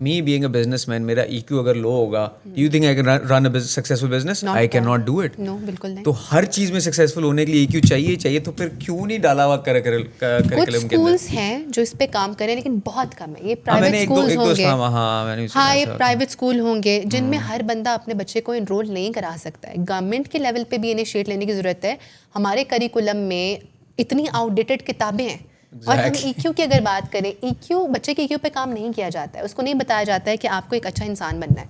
me being a businessman, میرا EQ اگر لو ہوگا, do you think I can run a successful business? I can not do it. No, بالکل نہیں. تو ہر چیز میں سکسیزفل ہونے کے لیے EQ چاہیے, تو پھر کیوں نہیں ڈالا ہوا کریکولم کے اندر؟ کچھ اسکولس ہیں جو اس پہ کام کریں, لیکن بہت کم ہے. یہ پرائیویٹ اسکولس ہوں گے, ہاں یہ پرائیویٹ اسکول ہوں گے جن میں ہر بندہ اپنے بچے کو انرول نہیں کرا سکتا ہے. گورنمنٹ کے لیول پہ بھی انیشیٹ لینے کی ضرورت ہے. ہمارے کریکولم میں اتنی آؤٹ ڈیٹڈ کتابیں ہیں, اور ہم EQ کی اگر بات کریں, EQ بچے کے EQ پہ کام نہیں کیا جاتا ہے. اس کو نہیں بتایا جاتا ہے کہ آپ کو ایک اچھا انسان بننا ہے,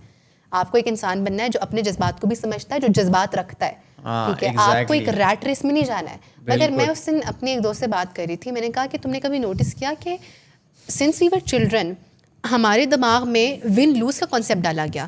آپ کو ایک انسان بننا ہے جو اپنے جذبات کو بھی سمجھتا ہے, جو جذبات رکھتا ہے, ٹھیک ہے. آپ کو ایک ریٹ ریس میں نہیں جانا ہے. مگر میں اس دن اپنے ایک دوست سے بات کر رہی تھی, میں نے کہا کہ تم نے کبھی نوٹس کیا کہ سنس وی ور چلڈرن ہمارے دماغ میں ون لوز کا کانسیپٹ ڈالا گیا.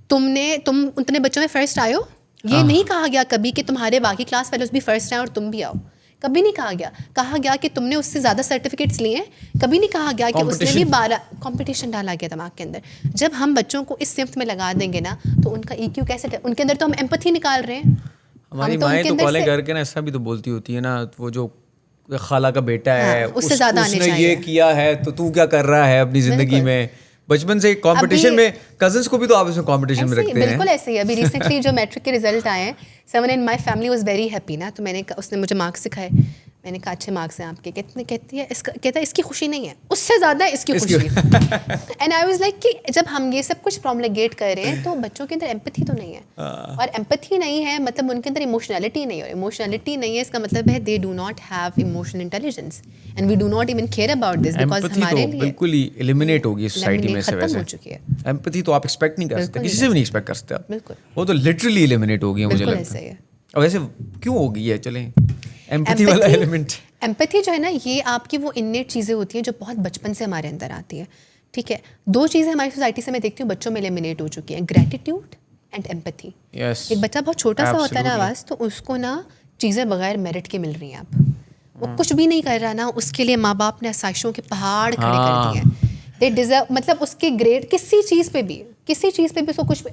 تم اتنے بچوں میں فرسٹ آئے ہو, یہ نہیں کہا گیا کبھی کہ تمہارے باقی کلاس فیلوز بھی فرسٹ آئے اور تم بھی آؤ. کبھی نہیں کہا گیا. کہا گیا کہ تم نے اس سے زیادہ سرٹیفکیٹس لیے ہیں. کبھی نہیں کہا گیا کہ اس نے بھی 12 کمپٹیشن ڈالا گیا دماغ کے اندر. جب ہم بچوں کو اس صنف میں لگا دیں گے نا تو ان کا EQ کیسے, ان کے اندر تو ہم ایمپتھی نکال رہے ہیں. ہماری مائیں تو کالے کر کے نا ایسا بھی تو بولتی ہوتی ہے نا, وہ جو خالہ کا بیٹا ہے اس سے زیادہ اس نے یہ کیا ہے تو کیا کر رہا ہے اپنی زندگی میں. بچپن سے کمپٹیشن میں, کزنس کو بھی تو آپ اس میں کمپٹیشن میں رکھتے ہیں. بالکل ایسے ہی. ابھی ریسنٹلی جو میٹرک کے رزلٹ آئے ہیں, someone in my family was very happy نا, تو میں نے, اس نے مجھے مارکس سکھائے. میں نے کہا اچھے مارکس ہیں آپ کے. کہتی ہے کہتا ہے اس کی خوشی نہیں ہے, اس سے زیادہ اس کی خوشی ہے. اینڈ آئی واز لائک کہ جب ہم یہ سب کچھ پروملیگیٹ کر رہے ہیں تو بچوں کے اندر ایمپتھی تو نہیں ہے, اور ایمپتھی نہیں ہے مطلب ان کے اندر ایموشنلٹی نہیں ہے, اور ایموشنلٹی نہیں ہے اس کا مطلب ہے they do not have emotional intelligence and we do not even care about this, because ہمارے لیے بالکل ہی ایلیمینیٹ ہوگی سوسائٹی میں سے. ختم ہو چکی ہے ایمپتھی تو آپ ایکسپیکٹ نہیں کر سکتے, کسی سے بھی نہیں ایکسپیکٹ کر سکتے آپ, بالکل وہ تو لٹرلی ایلیمینیٹ ہو گئی ہے مجھے بالکل لگتا ایسا ہی ہے. اور ویسے کیوں ہو گئی ہے, چلیں ایمپتھی والا ایلیمنٹ. ایمپتھی جو ہے نا یہ آپ کی وہ انیٹ چیزیں ہوتی ہیں جو بہت بچپن سے ہمارے اندر آتی ہے. ٹھیک ہے, دو چیزیں ہماری سوسائٹی سے میں دیکھتی ہوں بچوں میں ایلیمینیٹ ہو چکی ہیں, گریٹیٹیوڈ اینڈ ایمپتھی. ایک بچہ بہت چھوٹا سا ہوتا ہے نا آواز, تو اس کو نا چیزیں بغیر میرٹ کے مل رہی ہیں, آپ وہ کچھ بھی نہیں کر رہا نا, اس کے لیے ماں باپ نے آسائشوں کے پہاڑ کھڑے کر دیے ہیں. دے ڈیزرو, مطلب اس کے گریڈ کسی چیز پہ بھی اس کو کچھ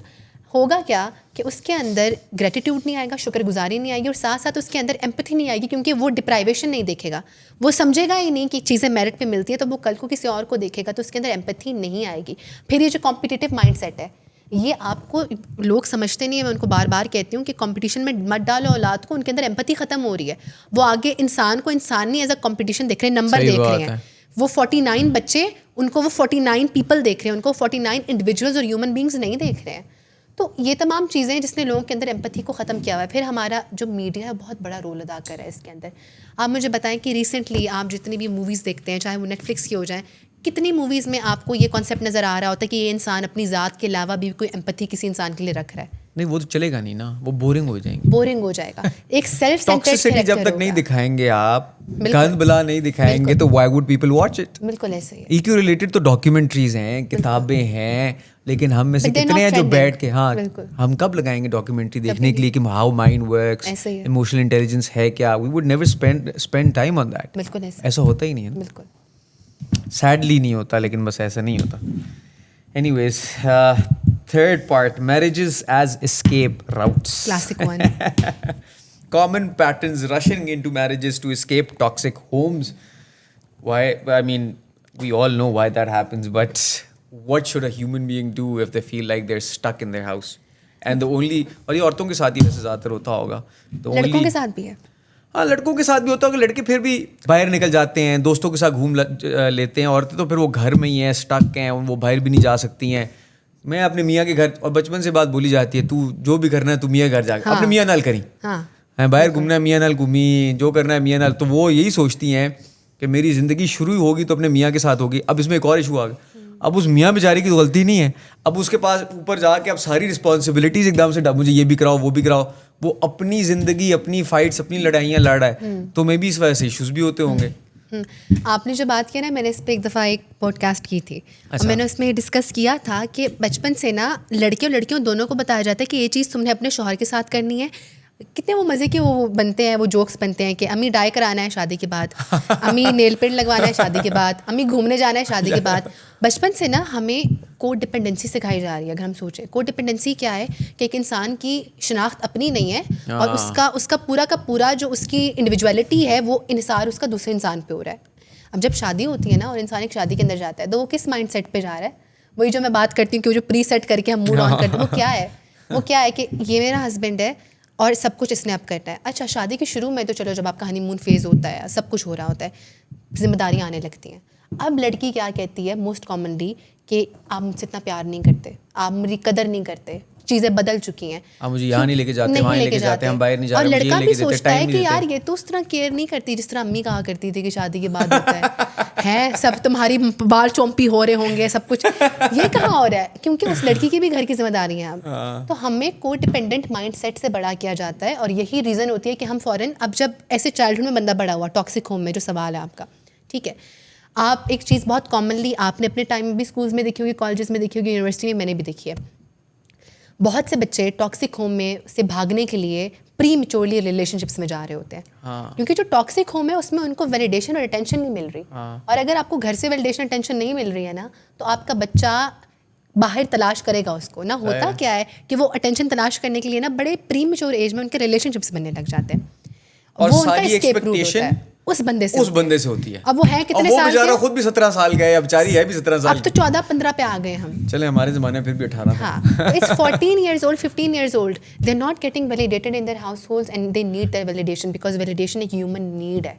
ہوگا کیا کہ اس کے اندر گریٹیٹیوڈ نہیں آئے گا, شکر گزاری نہیں آئے گی, اور ساتھ ساتھ اس کے اندر ایمپتھی نہیں آئے گی, کیونکہ وہ ڈپرائیویشن نہیں دیکھے گا, وہ سمجھے گا ہی نہیں کہ چیزیں میرٹ پہ ملتی ہیں, تو وہ کل کو کسی اور کو دیکھے گا تو اس کے اندر ایمپتھی نہیں آئے گی. پھر یہ جو کمپٹیٹیو مائنڈ سیٹ ہے, یہ آپ کو لوگ سمجھتے نہیں ہیں, میں ان کو بار بار کہتی ہوں کہ کمپٹیشن میں مت ڈالو اولاد کو, ان کے اندر ایمپتھی ختم ہو رہی ہے, وہ آگے انسان کو انسان نہیں ایز اے کمپٹیشن دیکھ رہے ہیں, نمبر دیکھ رہے ہیں. وہ 49 بچے, ان کو وہ 49 پیپل دیکھ رہے ہیں, ان کو 49 انڈیویجولز اور ہیومن بینگز نہیں دیکھ رہے ہیں. تو یہ تمام چیزیں جس نے لوگوں کے اندر ایمپتھی کو ختم کیا ہوا ہے. پھر ہمارا جو میڈیا ہے بہت بڑا رول ادا کر رہا ہے اس کے اندر. آپ مجھے بتائیں کہ ریسنٹلی آپ جتنی بھی موویز دیکھتے ہیں, چاہے وہ نیٹ فلکس کی ہو جائیں, کتنی موویز میں آپ کو یہ کانسیپٹ نظر آ رہا ہوتا ہے کہ یہ انسان اپنی ذات کے علاوہ بھی کوئی ایمپتھی کسی انسان کے لیے رکھ رہا ہے. نہیں وہ تو چلے گا نہیں نا, وہ بورنگ ہو جائیں گے, بورنگ ہو جائے گا. ایک سیلف سینٹرڈ ٹاکسیسٹی جب تک نہیں دکھائیں گے آپ, گند بلا نہیں دکھائیں گے, تو Y would people watch it. بالکل ایسے ہی ہے. ایکو ریلیٹڈ تو ڈاکیومنٹریز ہیں, کتابیں ہیں, لیکن ہم میں سے کتنے ہیں جو بیٹھ کے, ہاں ہم کب لگائیں گے ڈاکیومنٹری دیکھنے کے لیے کہ how mind works, emotional intelligence ہے کیا, we would never spend time on that. بالکل ایسا ہوتا ہی نہیں ہے, بالکل سیڈلی نہیں ہوتا, لیکن بس ایسا نہیں ہوتا. Anyways, third part, marriages as escape routes. Classic one. Common patterns rushing into marriages to escape toxic homes. Why? I mean, we all know why that happens, but what should a human being do if they feel like they're stuck in their house? And the only, اور یہ عورتوں کے ساتھ ہی ویسے زیادہ تر ہوتا ہوگا, لڑکوں کے ساتھ بھی ہے. ہاں لڑکوں کے ساتھ بھی ہوتا ہوگا, لڑکے پھر بھی باہر نکل جاتے ہیں, دوستوں کے ساتھ گھوم لیتے ہیں. عورتیں تو پھر وہ گھر میں ہی ہیں, اسٹک ہیں, وہ باہر بھی نہیں جا سکتی ہیں. میں اپنے میاں کے گھر, اور بچپن سے بات بولی جاتی ہے, تو جو بھی کرنا ہے تو میاں گھر جا کے اپنے میاں نال کریں. ہاں باہر گھومنا ہے میاں نال گھومی, جو کرنا ہے میاں نال. تو وہ یہی سوچتی ہیں کہ میری زندگی شروع ہوگی تو اپنے میاں کے ساتھ ہوگی. اب اس میں ایک اور ایشو آ گیا, اب اس میاں بیچاری کی تو غلطی نہیں ہے, اب اس کے پاس اوپر جا کے اب ساری رسپانسبلٹیز ایک دم سے مجھے یہ بھی کراؤ وہ بھی کراؤ. وہ اپنی زندگی, اپنی فائٹس, اپنی لڑائیاں لڑ رہا ہے, تو میں بھی اس وجہ سے ایشوز بھی ہوتے ہوں گے. آپ نے جو بات کی نا, میں نے اس پہ ایک دفعہ ایک پوڈ کاسٹ کی تھی, اور میں نے اس میں ڈسکس کیا تھا کہ بچپن سے نا لڑکے اور لڑکیوں دونوں کو بتایا جاتا ہے کہ یہ چیز تم نے اپنے شوہر کے ساتھ کرنی ہے. کتنے وہ مزے کے وہ بنتے ہیں, وہ جوکس بنتے ہیں کہ امی ڈائی کرانا ہے شادی کے بعد, امی نیل پینٹ لگوانا ہے شادی کے بعد, امی گھومنے جانا ہے شادی کے بعد. بچپن سے نا ہمیں کو ڈپینڈنسی سکھائی جا رہی ہے. اگر ہم سوچیں کو ڈپینڈنسی کیا ہے, کہ ایک انسان کی شناخت اپنی نہیں ہے, اور اس کا پورا کا پورا جو اس کی انڈیویجویلٹی ہے وہ انحصار اس کا دوسرے انسان پہ ہو رہا ہے. اب جب شادی ہوتی ہے نا اور انسان ایک شادی کے اندر جاتا ہے, تو وہ کس مائنڈ سیٹ پہ جا رہا ہے, وہی جو میں بات کرتی ہوں کہ وہ جو پری سیٹ کر کے ہم موڈ آن کرتے ہیں, وہ کیا ہے کہ یہ میرا ہسبینڈ ہے اور سب کچھ اس نے اب کرنا ہے. اچھا شادی کے شروع میں تو چلو جب آپ کا ہنی مون فیز ہوتا ہے, سب کچھ ہو رہا ہوتا ہے, ذمہ داریاں آنے لگتی ہیں. اب لڑکی کیا کہتی ہے موسٹ کامنلی کہ آپ مجھ سے اتنا پیار نہیں کرتے, آپ میری قدر نہیں کرتے, چیزیں بدل چکی ہیں, آپ مجھے یہاں نہیں لے کے جاتے, وہاں لے کے جاتے, ہم باہر نہیں جا رہے. اور لڑکا بھی سوچتا ہے کہ یار یہ تو اس طرح کیئر نہیں کرتی جس طرح امی کہا کرتی تھی کہ شادی کے بعد ہوتا ہے سب تمہاری بال چومپی ہو رہے ہوں گے, سب کچھ یہ کہاں ہو رہا ہے, کیونکہ اس لڑکی کی بھی گھر کی ذمہ داری ہیں. اب تو ہمیں کو ڈپینڈنٹ مائنڈ سیٹ سے بڑا کیا جاتا ہے, اور یہی ریزن ہوتی ہے کہ ہم فوراً, اب جب ایسے چائلڈہڈ میں بندہ بڑا ہوا ٹاکسک ہوم میں, جو سوال ہے آپ کا, ٹھیک ہے, آپ ایک چیز بہت کامنلی آپ نے اپنے ٹائم میں بھی اسکولس میں دیکھی ہوگی, کالجز میں دیکھی ہوگی, یونیورسٹی میں میں نے بھی دیکھی ہے, بہت سے بچے ٹاکسک ہوم میں سے بھاگنے کے لیے پری میچورلی ریلیشن شپس میں جا رہے ہوتے ہیں, کیونکہ جو ٹاکسک ہوم ہے اس میں ان کو ویلیڈیشن اور اٹینشن نہیں مل رہی. اور اگر آپ کو گھر سے ویلیڈیشن اٹینشن نہیں مل رہی ہے نا, تو آپ کا بچہ باہر تلاش کرے گا اس کو نا. ہوتا کیا ہے کہ وہ اٹینشن تلاش کرنے کے لیے نا بڑے پری میچور ایج میں ان کے ریلیشن شپس بننے لگ جاتے ہیں, اور وہ ان کا ساری اسکیپ روٹ ہوتا ہے اس بندے سے ہوتی ہے. اب وہ ہے کتنے سال کے, خود بھی 17 سال کا ہے, اب بیچاری ہے بھی 17 سال, اب تو 14-15 پہ آ گئے ہم. چلے ہمارے زمانے میں پھر بھی 18. ہاں, it's 14 years old, 15 years old, they're not getting validated in their households and they need their validation because validation ایک human need ہے.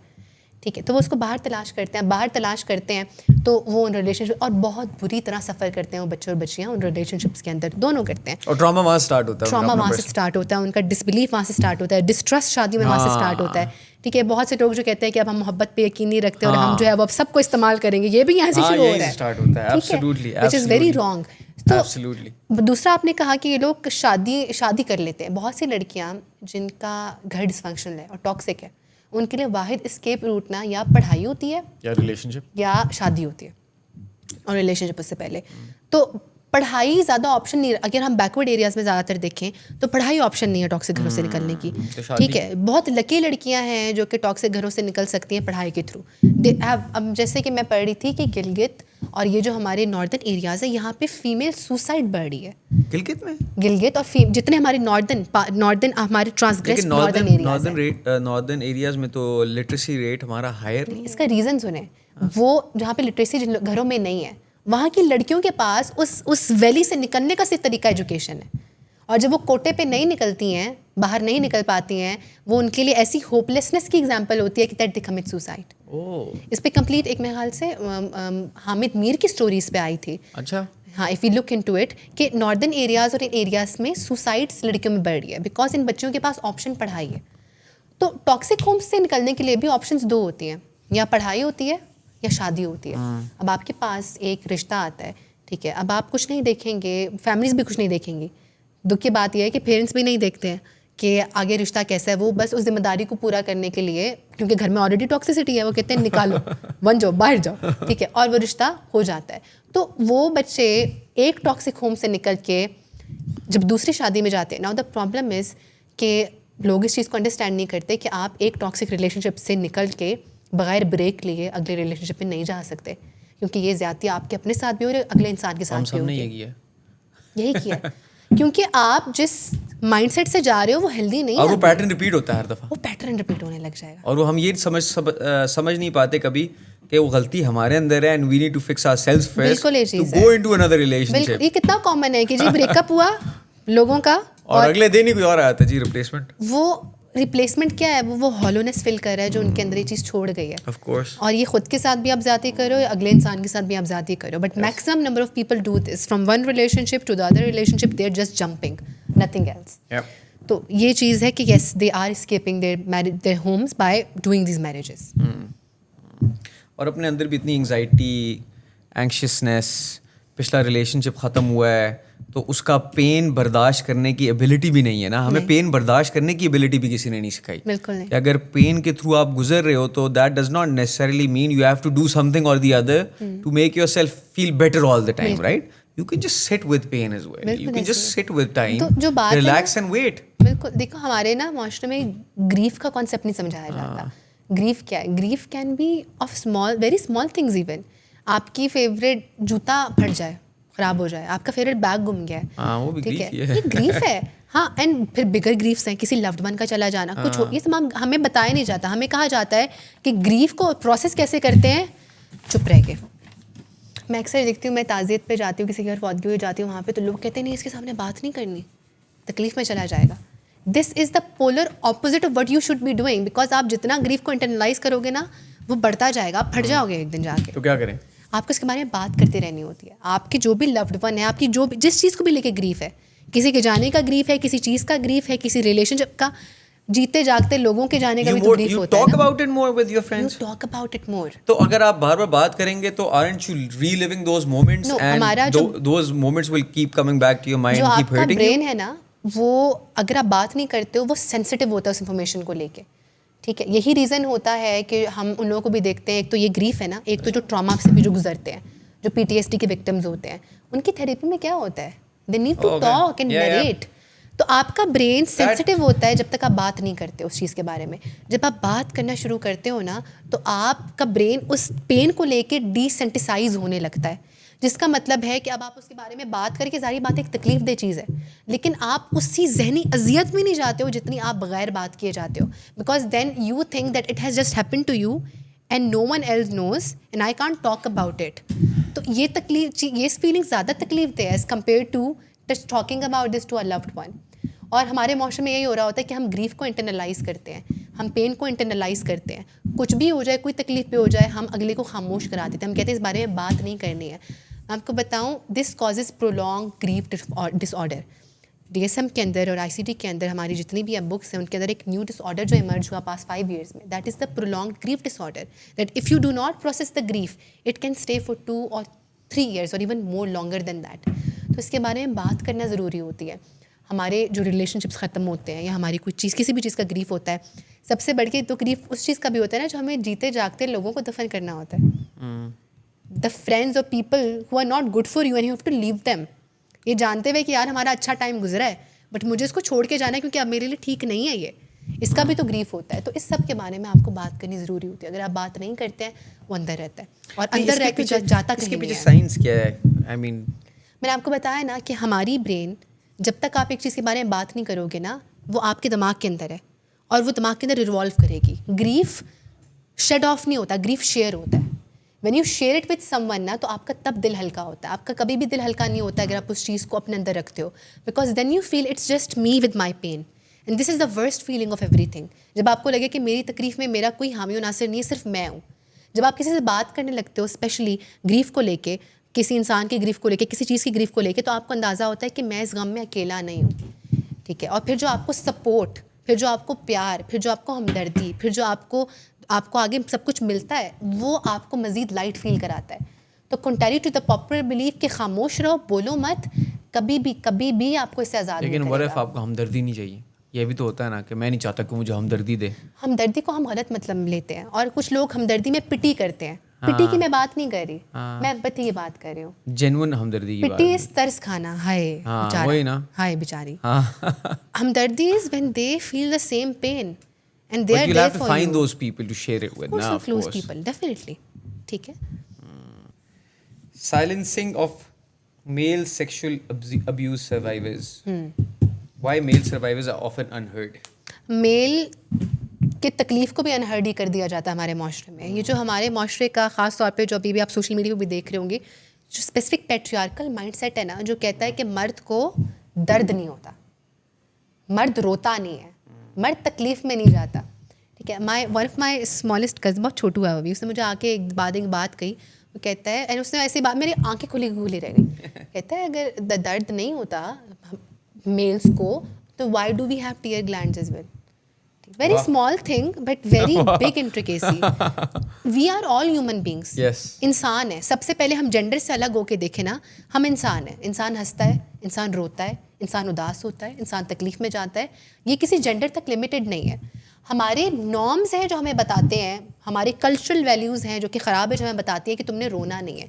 ٹھیک ہے. تو وہ اس کو باہر تلاش کرتے ہیں تو وہ ان ریلیشن شپ اور بہت بری طرح سفر کرتے ہیں وہ بچے اور بچیاں ان ریلیشن شپس کے اندر, دونوں کرتے ہیں. اور ٹراما وہاں سے اسٹارٹ ہوتا ہے, ان کا ڈسبلیف وہاں سے اسٹارٹ ہوتا ہے, ڈسٹرسٹ شادی میں وہاں سے اسٹارٹ ہوتا ہے. ٹھیک ہے, بہت سے لوگ جو کہتے ہیں کہ اب ہم محبت پہ یقین نہیں رکھتے اور ہم جو ہے وہ اب سب کو استعمال کریں گے, یہ بھی یہاں سے شروع ہو رہا ہے, وچ از ویری رانگ. تو دوسرا آپ نے کہا کہ یہ لوگ شادی کر لیتے ہیں. بہت سی لڑکیاں جن کا گھر ڈسفنکشنل ہے اور ٹاکسک ہے, ان کے لیے واحد اسکیپ روٹ نا یا پڑھائی ہوتی ہے یا شادی ہوتی ہے, اور ریلیشن شپ اس سے پہلے. تو پڑھائی زیادہ آپشن نہیں, اگر ہم بیکورڈ ایریاز میں زیادہ تر دیکھیں تو پڑھائی آپشن نہیں ہے ٹاکسک گھروں سے نکلنے کی. ٹھیک ہے, بہت لکی لڑکیاں ہیں جو کہ ٹاکسک گھروں سے نکل سکتی ہیں پڑھائی کے تھرو. اب جیسے کہ میں پڑھ رہی تھی کہ گلگت اور یہ جو ہمارے ناردرن ایریاز ہے یہاں پہ فیمیل سوسائڈ بڑھ رہی ہے. گلگت اور جتنے ہمارے ناردرن ہمارے ٹرانسگریس ناردرن ایریاز میں تو لٹریسی ریٹ ہمارا ہائر. اس کا ریزن سنیں, وہ جہاں پہ لٹریسی جن گھروں میں نہیں ہے وہاں کی لڑکیوں کے پاس اس ویلی سے نکلنے کا صرف طریقہ ایجوکیشن ہے, اور جب وہ کوٹے پہ نہیں نکلتی ہیں, باہر نہیں نکل پاتی ہیں, وہ ان کے لیے ایسی ہوپلیسنس کی ایگزامپل ہوتی ہے کہ دیٹ دے کمٹ سوسائڈ. اس پہ کمپلیٹ ایک میرے خیال سے حامد میر کی اسٹوری اس پہ آئی تھی. اچھا ہاں, if you look into it کہ ناردرن ایریاز اور ان ایریاز میں سوسائڈس لڑکیوں میں بڑھ رہی ہے بیکاز ان بچوں کے پاس آپشن پڑھائی ہے. تو ٹاکسک ہومس سے نکلنے کے لیے بھی آپشنس دو ہوتی ہیں, یا پڑھائی ہوتی ہے یا شادی ہوتی ہے. اب آپ کے پاس ایک رشتہ آتا ہے, ٹھیک ہے, اب آپ کچھ نہیں دیکھیں گے, فیملیز بھی کچھ نہیں دیکھیں گی. دکھ کی بات یہ ہے کہ پیرنٹس بھی نہیں دیکھتے ہیں کہ آگے رشتہ کیسا ہے, وہ بس اس ذمہ داری کو پورا کرنے کے لیے, کیونکہ گھر میں آلریڈی ٹاکسیسٹی ہے, وہ کہتے ہیں نکالو, بن جاؤ, باہر جاؤ, ٹھیک ہے, اور وہ رشتہ ہو جاتا ہے. تو وہ بچے ایک ٹاکسک ہوم سے نکل کے جب دوسری شادی میں جاتے ہیں, ناؤ دا پرابلم از کہ لوگ اس چیز کو انڈرسٹینڈ نہیں کرتے کہ آپ ایک ٹاکسک ریلیشن شپ سے نکل کے بغیر بریک لیے اگلے ریلیشن شپ میں نہیں جا سکتے, کیونکہ یہ زیادتی آپ کے اپنے ساتھ بھی ہو رہی ہے, اگلے انسان کے ساتھ بھی ہو رہی ہے. یہی کیا, کیونکہ آپ جس مائنڈ سیٹ سے جا رہے ہو وہ ہیلدی نہیں ہے, اور وہ پیٹرن ریپیٹ ہوتا ہے ہر دفعہ, وہ پیٹرن ریپیٹ ہونے لگ جائے گا. اور وہ ہم یہ سمجھ نہیں پاتے کبھی کہ وہ غلطی ہمارے اندر ہے, and we need to fix ourselves first to go into another relationship. یہ کتنا کامن ہے کہ جی بریک اپ ہوا لوگوں کا اور اگلے دن ہی کوئی اور آیا تھا جی ریپلیسمنٹ. وہ ریپلیسمنٹ کیا ہے, وہ ہالونیس فل کر رہا ہے جو ان کے اندر یہ چیز چھوڑ گئی ہے. اور یہ خود کے ساتھ بھی آپ زیادتی کرو یا اگلے انسان کے ساتھ بھی آپ زیادتی کرو, but maximum number of people do this from one relationship to the other relationship, they are just jumping, nothing else. تو یہ چیز ہے کہ yes they are escaping their homes by doing these marriages. اور اپنے اندر بھی اتنی anxiety, اینکشیسنیس, پچھلا ریلیشن شپ ختم ہوا ہے تو اس کا پین برداشت کرنے کی ایبلٹی بھی نہیں ہے نا. ہمیں پین برداشت کرنے کی ایبلٹی بھی کسی نے نہیں سکھائی. بالکل نہیں. اگر پین کے تھرو آپ گزر رہے ہو تو that does not necessarily mean you have to do something or the other to make yourself feel better all the time, right? You can just sit with pain as well. You can just sit with time, relax and wait. بالکل. دیکھو ہمارے نا معاشرے میں grief کا concept نہیں سمجھایا جاتا. گریف کیا ہے؟ Grief can be of small, very small things. Even آپ کی فیوریٹ جوتا پھٹ جائے, خراب ہو جائے, آپ کا فیوریٹ بیگ گم گیا ہے, ٹھیک ہے, یہ گریف ہے. ہاں, اینڈ پھر بگر گریفس ہیں, کسی لوڈ ون کا چلا جانا, کچھ ہو, یہ تمام ہمیں بتایا نہیں جاتا. ہمیں کہا جاتا ہے کہ گریف کو پروسیس کیسے کرتے ہیں, چپ رہ کے. میں اکثر دیکھتی ہوں, میں تعزیت پہ جاتی ہوں, کسی کے گھر فوتگی ہوئی جاتی ہوں, وہاں پہ تو لوگ کہتے ہیں نہیں اس کے سامنے بات نہیں کرنی, تکلیف میں چلا جائے گا. This is the polar opposite of what you should be doing, because آپ جتنا گریف کو انٹرنلائز کرو گے نا وہ بڑھتا جائے گا, آپ پھٹ جاؤ گے ایک دن جا کے. تو کیا کریں؟ آپ کو اس کے بارے میں بات کرتے رہنی ہوتی ہے. آپ کی جو بھی لوڈ ون ہے, آپ کی جو بھی جس چیز کو بھی لے کے گریف ہے, کسی کے جانے کا گریف ہے, کسی چیز کا گریف ہے, کسی ریلیشن شپ کا, جیتے جاگتے لوگوں کے جانے کا بھی تو گریف ہوتا ہے. You talk about it more with your friends. You talk about it more. تو اگر آپ بار بار بات کریں گے تو aren't you reliving those moments and those moments will keep coming back to your mind, keep hurting you. جو آپ کا برین ہے نا, وہ اگر آپ بات نہیں کرتے ہو وہ سینسٹیو ہوتا ہے اس انفارمیشن کو لے کے, ٹھیک ہے. یہی ریزن ہوتا ہے کہ ہم ان لوگوں کو بھی دیکھتے ہیں, ایک تو یہ گریف ہے نا, ایک تو جو ٹراما سے بھی جو گزرتے ہیں, جو PTSD کے وکٹمز ہوتے ہیں, ان کی تھیراپی میں کیا ہوتا ہے, they need to talk and narrate. تو آپ کا برین سینسٹیو ہوتا ہے جب تک آپ بات نہیں کرتے اس چیز کے بارے میں. جب آپ بات کرنا شروع کرتے ہو نا تو آپ کا برین اس پین کو لے کے ڈی سینٹیسائز ہونے لگتا ہے, جس کا مطلب ہے کہ اب آپ اس کے بارے میں بات کر کے ساری بات ایک تکلیف دہ چیز ہے, لیکن آپ اسی ذہنی اذیت میں نہیں جاتے ہو جتنی آپ بغیر بات کیے جاتے ہو, because then you think that it has just happen to you and no one else knows and I can't talk about it. تو یہ تکلیف, یہ فیلنگ زیادہ تکلیف دہ ہے as compare to just talking about this to a loved one. اور ہمارے معاشرے میں یہی ہو رہا ہوتا ہے کہ ہم گریف کو انٹرنلائز کرتے ہیں, ہم پین کو انٹرنلائز کرتے ہیں. کچھ بھی ہو جائے, کوئی تکلیف پہ ہو جائے, ہم اگلے کو خاموش کرا دیتے ہیں. ہم کہتے ہیں اس بارے میں بات نہیں کرنی ہے. میں آپ کو بتاؤں, دس کازز پرولونگ گریف ڈس آرڈر. ڈی ایس ایم کے اندر اور آئی سی ٹی کے اندر ہماری جتنی بھی اب بکس ہیں ان کے اندر ایک نیو ڈس آرڈر جو ایمرج ہوا پاس 5 years میں, that is the prolong grief disorder. That if you do not process the grief it can stay for 2 or 3 years اور even more longer than that. تو اس کے بارے میں بات کرنا ضروری ہوتی ہے. ہمارے جو ریلیشن شپس ختم ہوتے ہیں یا ہماری کوئی چیز, کسی بھی چیز کا گریف ہوتا ہے, سب سے بڑھ کے تو گریف اس چیز کا بھی ہوتا ہے نا جو ہمیں جیتے جاگتے لوگوں کو دفن کرنا ہوتا ہے. دا فرینڈز اور people who are not good for you and you have to leave them, یہ جانتے ہوئے کہ یار ہمارا اچھا ٹائم گزرا ہے بٹ مجھے اس کو چھوڑ کے جانا ہے کیونکہ اب میرے لیے ٹھیک نہیں ہے یہ. اس کا بھی تو گریف ہوتا ہے. تو اس سب کے بارے میں آپ کو بات کرنی ضروری ہوتی ہے. اگر آپ بات نہیں کرتے ہیں وہ اندر رہتا ہے اور اندر رہ کے جاتا کہیں نہیں ہے. سائنس کیا ہے؟ آئی مین میں نے آپ کو بتایا نا کہ ہماری برین جب تک آپ ایک چیز کے بارے میں بات نہیں کرو گے نا, وہ آپ کے دماغ کے اندر ہے اور وہ دماغ کے اندر ریوالو کرے گی. گریف شٹ آف نہیں ہوتا, گریف شیئر ہوتا ہے. When you share it with some one نا, تو آپ کا تب دل ہلکا ہوتا ہے. آپ کا کبھی بھی دل ہلکا نہیں ہوتا اگر آپ اس چیز کو اپنے اندر رکھتے ہو, because then you feel it's just me with my pain and this is the worst feeling of everything. جب آپ کو لگے کہ میری تکلیف میں میرا کوئی حامی و ناصر نہیں ہے, صرف میں ہوں. جب آپ کسی سے بات کرنے لگتے ہو اسپیشلی گریف کو لے کے, کسی انسان کی گریف کو لے کے, کسی چیز کی گریف کو لے کے, تو آپ کو اندازہ ہوتا ہے کہ میں اس غم میں اکیلا نہیں ہوں. ٹھیک ہے. اور پھر جو آپ کو سپورٹ, پھر جو آپ کو پیار, پھر جو آپ کو ہمدردی, پھر جو آپ کو آگے سب کچھ ملتا ہے, وہ آپ کو مزید لائٹ فیل کراتا ہے. تو contrary to the popular belief کہ خاموش رہو, بولو مت, کبھی بھی آپ کو اس سے آزاد نہیں کرے گا. لیکن what if آپ کو ہمدردی نہیں چاہیے؟ یہ بھی تو ہوتا ہے نا کہ میں نہیں چاہتا کہ مجھے ہمدردی دے. ہمدردی کو ہم غلط مطلب لیتے ہیں اور کچھ لوگ ہمدردی میں پٹی کرتے ہیں. پٹی کی میں بات نہیں کر رہی, میں امپتھی کی بات کر رہی ہوں. جینون ہمدردی کی بات. پٹی از ترس کھانا, ہائے بیچارہ, ہائے بیچاری. ہمدردی از when they feel the same pain and they are there for you. But you'll have to find those people to share it with. Of course, close people, definitely. ٹھیک ہے. Silencing of male sexual abuse survivors. Why male survivors are often unheard? میل کی تکلیف کو بھی unheard ہی کر دیا جاتا ہے ہمارے معاشرے میں. یہ جو ہمارے معاشرے کا خاص طور پہ جو ابھی بھی آپ سوشل میڈیا پہ بھی دیکھ رہے ہوں گے, جو اسپیسیفک پیٹریارکل مائنڈ سیٹ ہے نا, جو کہتا ہے کہ مرد کو درد نہیں ہوتا, مرد روتا نہیں ہے, مرد تکلیف میں نہیں جاتا. ٹھیک ہے. One of my smallest cousin, بہت چھوٹو ہے وہ بھی, اس نے مجھے آ کے ایک بات کہی. وہ کہتا ہے, اور اس نے ایسی بات, میری آنکھیں کھلی رہ گئی. کہتا ہے اگر درد نہیں ہوتا میلس کو تو why do we have tear glands as well. Very small thing but very big intricacy. We are all human beings. Yes. انسان ہے. سب سے پہلے ہم جینڈر سے الگ ہو کے دیکھیں نا, ہم انسان ہیں. انسان ہنستا ہے, انسان روتا ہے, انسان اداس ہوتا ہے, انسان تکلیف میں جاتا ہے. یہ کسی جینڈر تک لمیٹڈ نہیں ہے. ہمارے نارمز ہیں جو ہمیں بتاتے ہیں, ہمارے کلچرل ویلیوز ہیں جو کہ خراب ہے, جو ہمیں بتاتی ہیں کہ تم نے رونا نہیں ہے.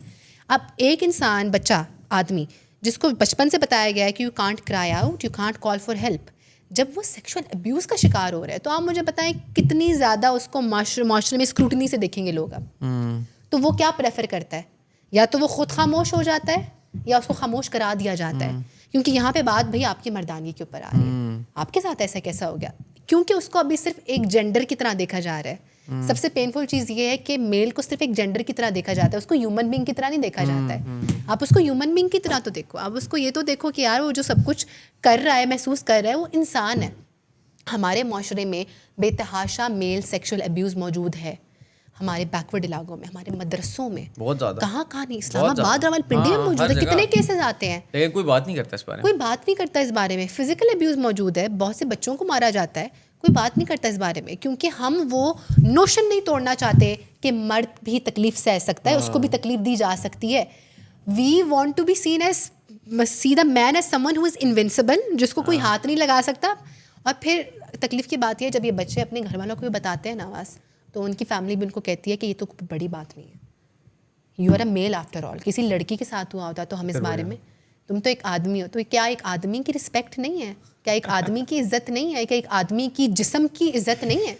اب ایک انسان, بچہ, آدمی جس کو بچپن سے بتایا گیا ہے کہ یو کانٹ کرائی out, you can't call for help, جب وہ سیکشول ابیوز کا شکار ہو رہا ہے تو آپ مجھے بتائیں کتنی زیادہ اس کو معاشرے میں اسکروٹنی سے دیکھیں گے لوگ. اب تو وہ کیا پریفر کرتا ہے, یا تو وہ خود خاموش ہو جاتا ہے یا اس کو خاموش کرا دیا جاتا ہے. کیونکہ یہاں پہ بات بھائی آپ کی مردانگی کے اوپر آ رہی ہے. آپ کے ساتھ ایسا کیسا ہو گیا؟ کیونکہ اس کو ابھی صرف ایک جینڈر کی طرح دیکھا جا رہا ہے. سب سے پینفل چیز یہ ہے کہ میل کو صرف ایک جینڈر کی طرح دیکھا جاتا ہے, اس کو ہیومن بینگ کی طرح نہیں دیکھا جاتا ہے. آپ اس کو ہیومن بینگ کی طرح تو دیکھو, آپ اس کو یہ تو دیکھو کہ یار وہ جو سب کچھ کر رہا ہے, محسوس کر رہا ہے, وہ انسان ہے. ہمارے معاشرے میں بے تحاشا میل سیکشول ابیوز موجود ہے. ہمارے بیکورڈ علاقوں میں, ہمارے مدرسوں میں بہت زیادہ, کہاں نہیں, اسلام آباد, راولپنڈی میں موجود ہے. کتنے کیسز آتے ہیں لیکن کوئی بات نہیں کرتا اس بارے میں. کوئی بات نہیں کرتا اس بارے میں. فزیکل ابیوز موجود ہے, بہت سے بچوں کو مارا جاتا ہے, کوئی بات نہیں کرتا اس بارے میں. کیونکہ ہم وہ نوشن نہیں توڑنا چاہتے کہ مرد بھی تکلیف سہ سکتا ہے, اس کو بھی تکلیف دی جا سکتی ہے. We want to be seen as, see the man as someone who is invincible, جس کو کوئی ہاتھ نہیں لگا سکتا. اور پھر تکلیف کی بات یہ ہے جب یہ بچے اپنے گھر والوں کو بھی بتاتے ہیں نواز, تو ان کی فیملی بھی ان کو کہتی ہے کہ یہ تو بڑی بات نہیں ہے, you are a male after all. کسی لڑکی کے ساتھ ہوا ہوتا تو ہم اس بارے میں, تم تو ایک آدمی ہو. تو کیا ایک آدمی کی رسپیکٹ نہیں ہے؟ کیا ایک آدمی کی عزت نہیں ہے؟ کیا ایک آدمی کی جسم کی عزت نہیں ہے؟